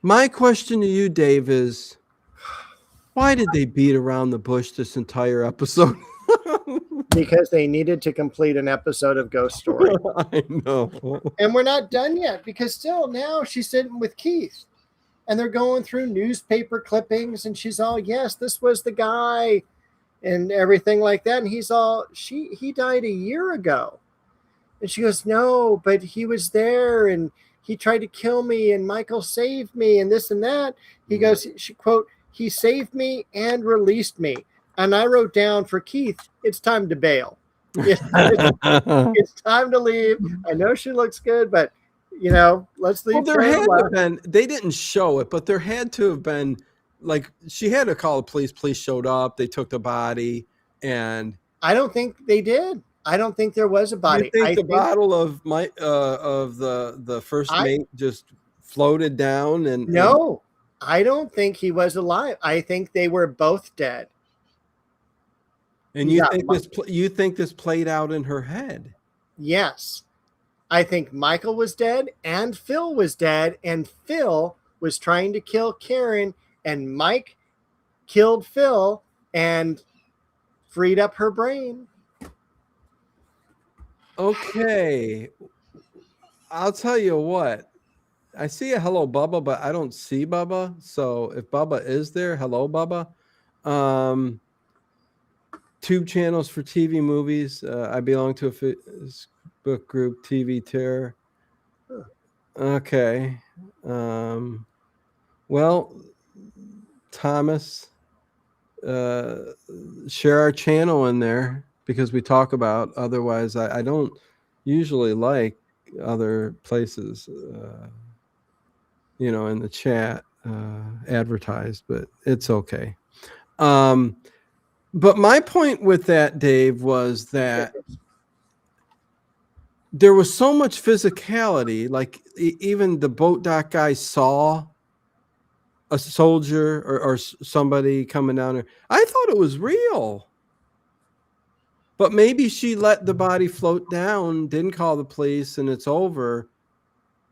My question to you, Dave, is why did they beat around the bush this entire episode? Because they needed to complete an episode of Ghost Story. I know. And we're not done yet, because still now she's sitting with Keith. And they're going through newspaper clippings, and she's all, "Yes, this was the guy," and everything like that. And he's all, he died a year ago. And she goes, "No, but he was there, and he tried to kill me, and Michael saved me, and this and that." He goes, she quote, "He saved me and released me." And I wrote down for Keith, "It's time to bail. It's time to leave. I know she looks good, but let's leave." Well, there had to have been, they didn't show it, but there had to have been, like, she had to call the police. Police showed up. They took the body, and I don't think they did. I don't think there was a body. You think bottle of the first mate just floated down? And no, I don't think he was alive. I think they were both dead. And you think this played out in her head? Yes. I think Michael was dead and Phil was dead, and Phil was trying to kill Karen, and Mike killed Phil and freed up her brain. Okay. I'll tell you what. I see a hello, Bubba, but I don't see Bubba. So if Bubba is there, hello, Bubba. Tube channels for TV movies. I belong to a Facebook group, TV Terror. Okay. Well, Thomas, share our channel in there because we talk about. Otherwise, I don't usually like other places, in the chat advertised, but it's okay. But my point with that, Dave, was that there was so much physicality. Like even the boat dock guy saw a soldier or somebody coming down there. I thought it was real. But maybe she let the body float down, didn't call the police, and it's over.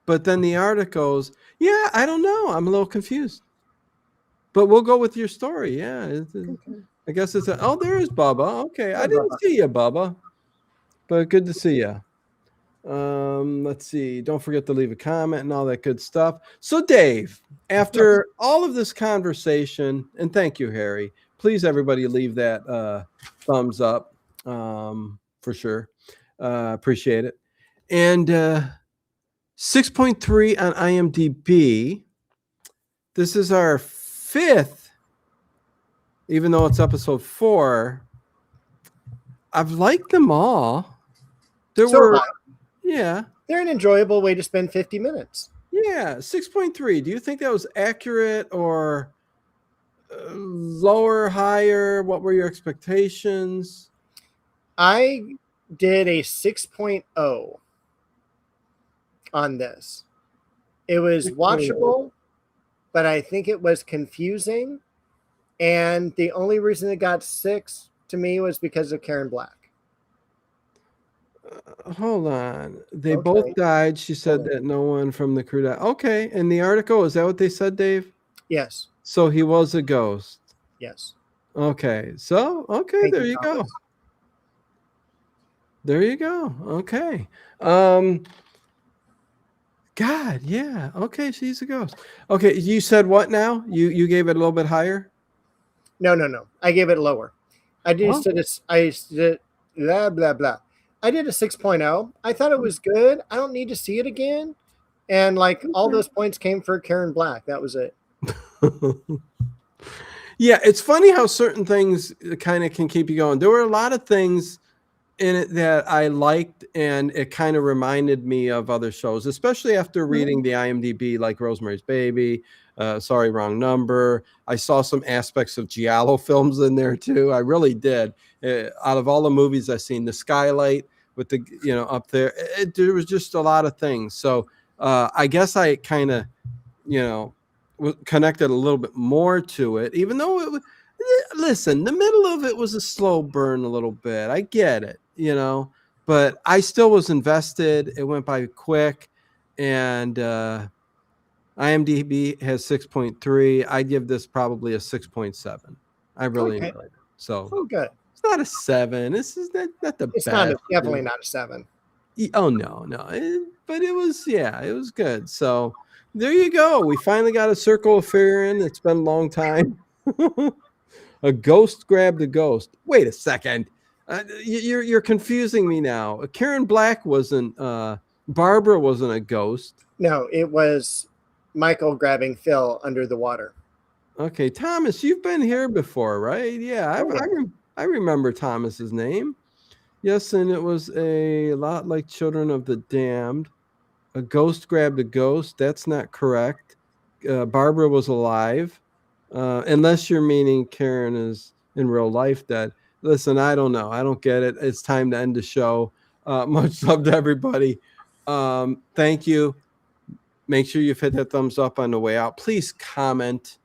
But then the article goes, yeah, I don't know. I'm a little confused. But we'll go with your story. Yeah. I guess it's oh, there is Bubba. Okay. I didn't see you, Bubba. But good to see you. Let's see. Don't forget to leave a comment and all that good stuff. So, Dave, after all of this conversation, and thank you, Harry. Please, everybody, leave that thumbs up for sure. Appreciate it. And 6.3 on IMDb. This is our 5th, even though it's episode 4. I've liked them all. Yeah. They're an enjoyable way to spend 50 minutes. Yeah, 6.3. Do you think that was accurate or lower, higher? What were your expectations? I did a 6.0 on this. It was watchable, but I think it was confusing. And the only reason it got 6 to me was because of Karen Black. Hold on. They both died. She said that no one from the crew died. Okay. In the article, is that what they said, Dave? Yes. So he was a ghost. Yes. Okay. So, okay, Thank there you go. There you go. Okay. God, yeah. Okay, she's a ghost. Okay, you said what now? You gave it a little bit higher? No. I gave it lower. I did blah blah blah. I did a 6.0. I thought it was good. I don't need to see it again. And like all those points came for Karen Black. That was it. Yeah, it's funny how certain things kind of can keep you going. There were a lot of things in it that I liked, and it kind of reminded me of other shows, especially after reading the IMDb, like Rosemary's Baby, Sorry, Wrong Number. I saw some aspects of Giallo films in there too. I really did. Out of all the movies I've seen, The Skylight with the, up there, there was just a lot of things. So I guess I kind of, connected a little bit more to it, even though it was, listen, the middle of it was a slow burn a little bit. I get it, but I still was invested. It went by quick, and IMDb has 6.3. I give this probably a 6.7. I really enjoyed it. So good. It's not a 7. This is not the best. It's definitely not a 7. Oh no. But it was, it was good. So there you go. We finally got a circle of fear in. It's been a long time. A ghost grabbed a ghost. Wait a second. You're confusing me now. Karen Black wasn't. Barbara wasn't a ghost. No, it was Michael grabbing Phil under the water. Okay, Thomas, you've been here before, right? Yeah, I remember Thomas's name. Yes, and it was a lot like Children of the Damned. A ghost grabbed a ghost. That's not correct. Barbara was alive. Unless you're meaning Karen is in real life dead. Listen, I don't know. I don't get it. It's time to end the show. Much love to everybody. Thank you. Make sure you've hit that thumbs up on the way out. Please comment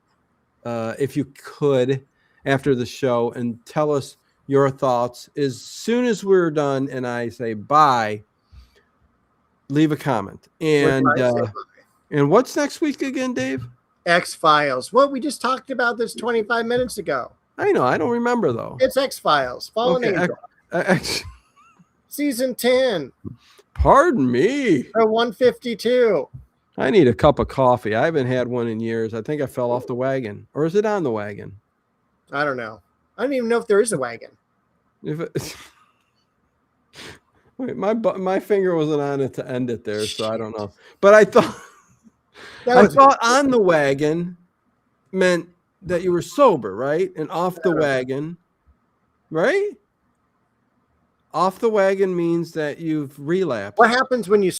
if you could after the show and tell us your thoughts. As soon as we're done and I say bye, leave a comment. And what's next week again, Dave? X-Files. Well, we just talked about this 25 minutes ago. I know. I don't remember, though. It's X-Files. Fallen Angel. Season 10. Pardon me. 152. I need a cup of coffee. I haven't had one in years. I think I fell off the wagon. Or is it on the wagon? I don't know. I don't even know if there is a wagon. Wait, my finger wasn't on it to end it there, so I don't know. But I thought on the wagon meant that you were sober, right? And off the wagon, right? Off the wagon means that you've relapsed. What happens when you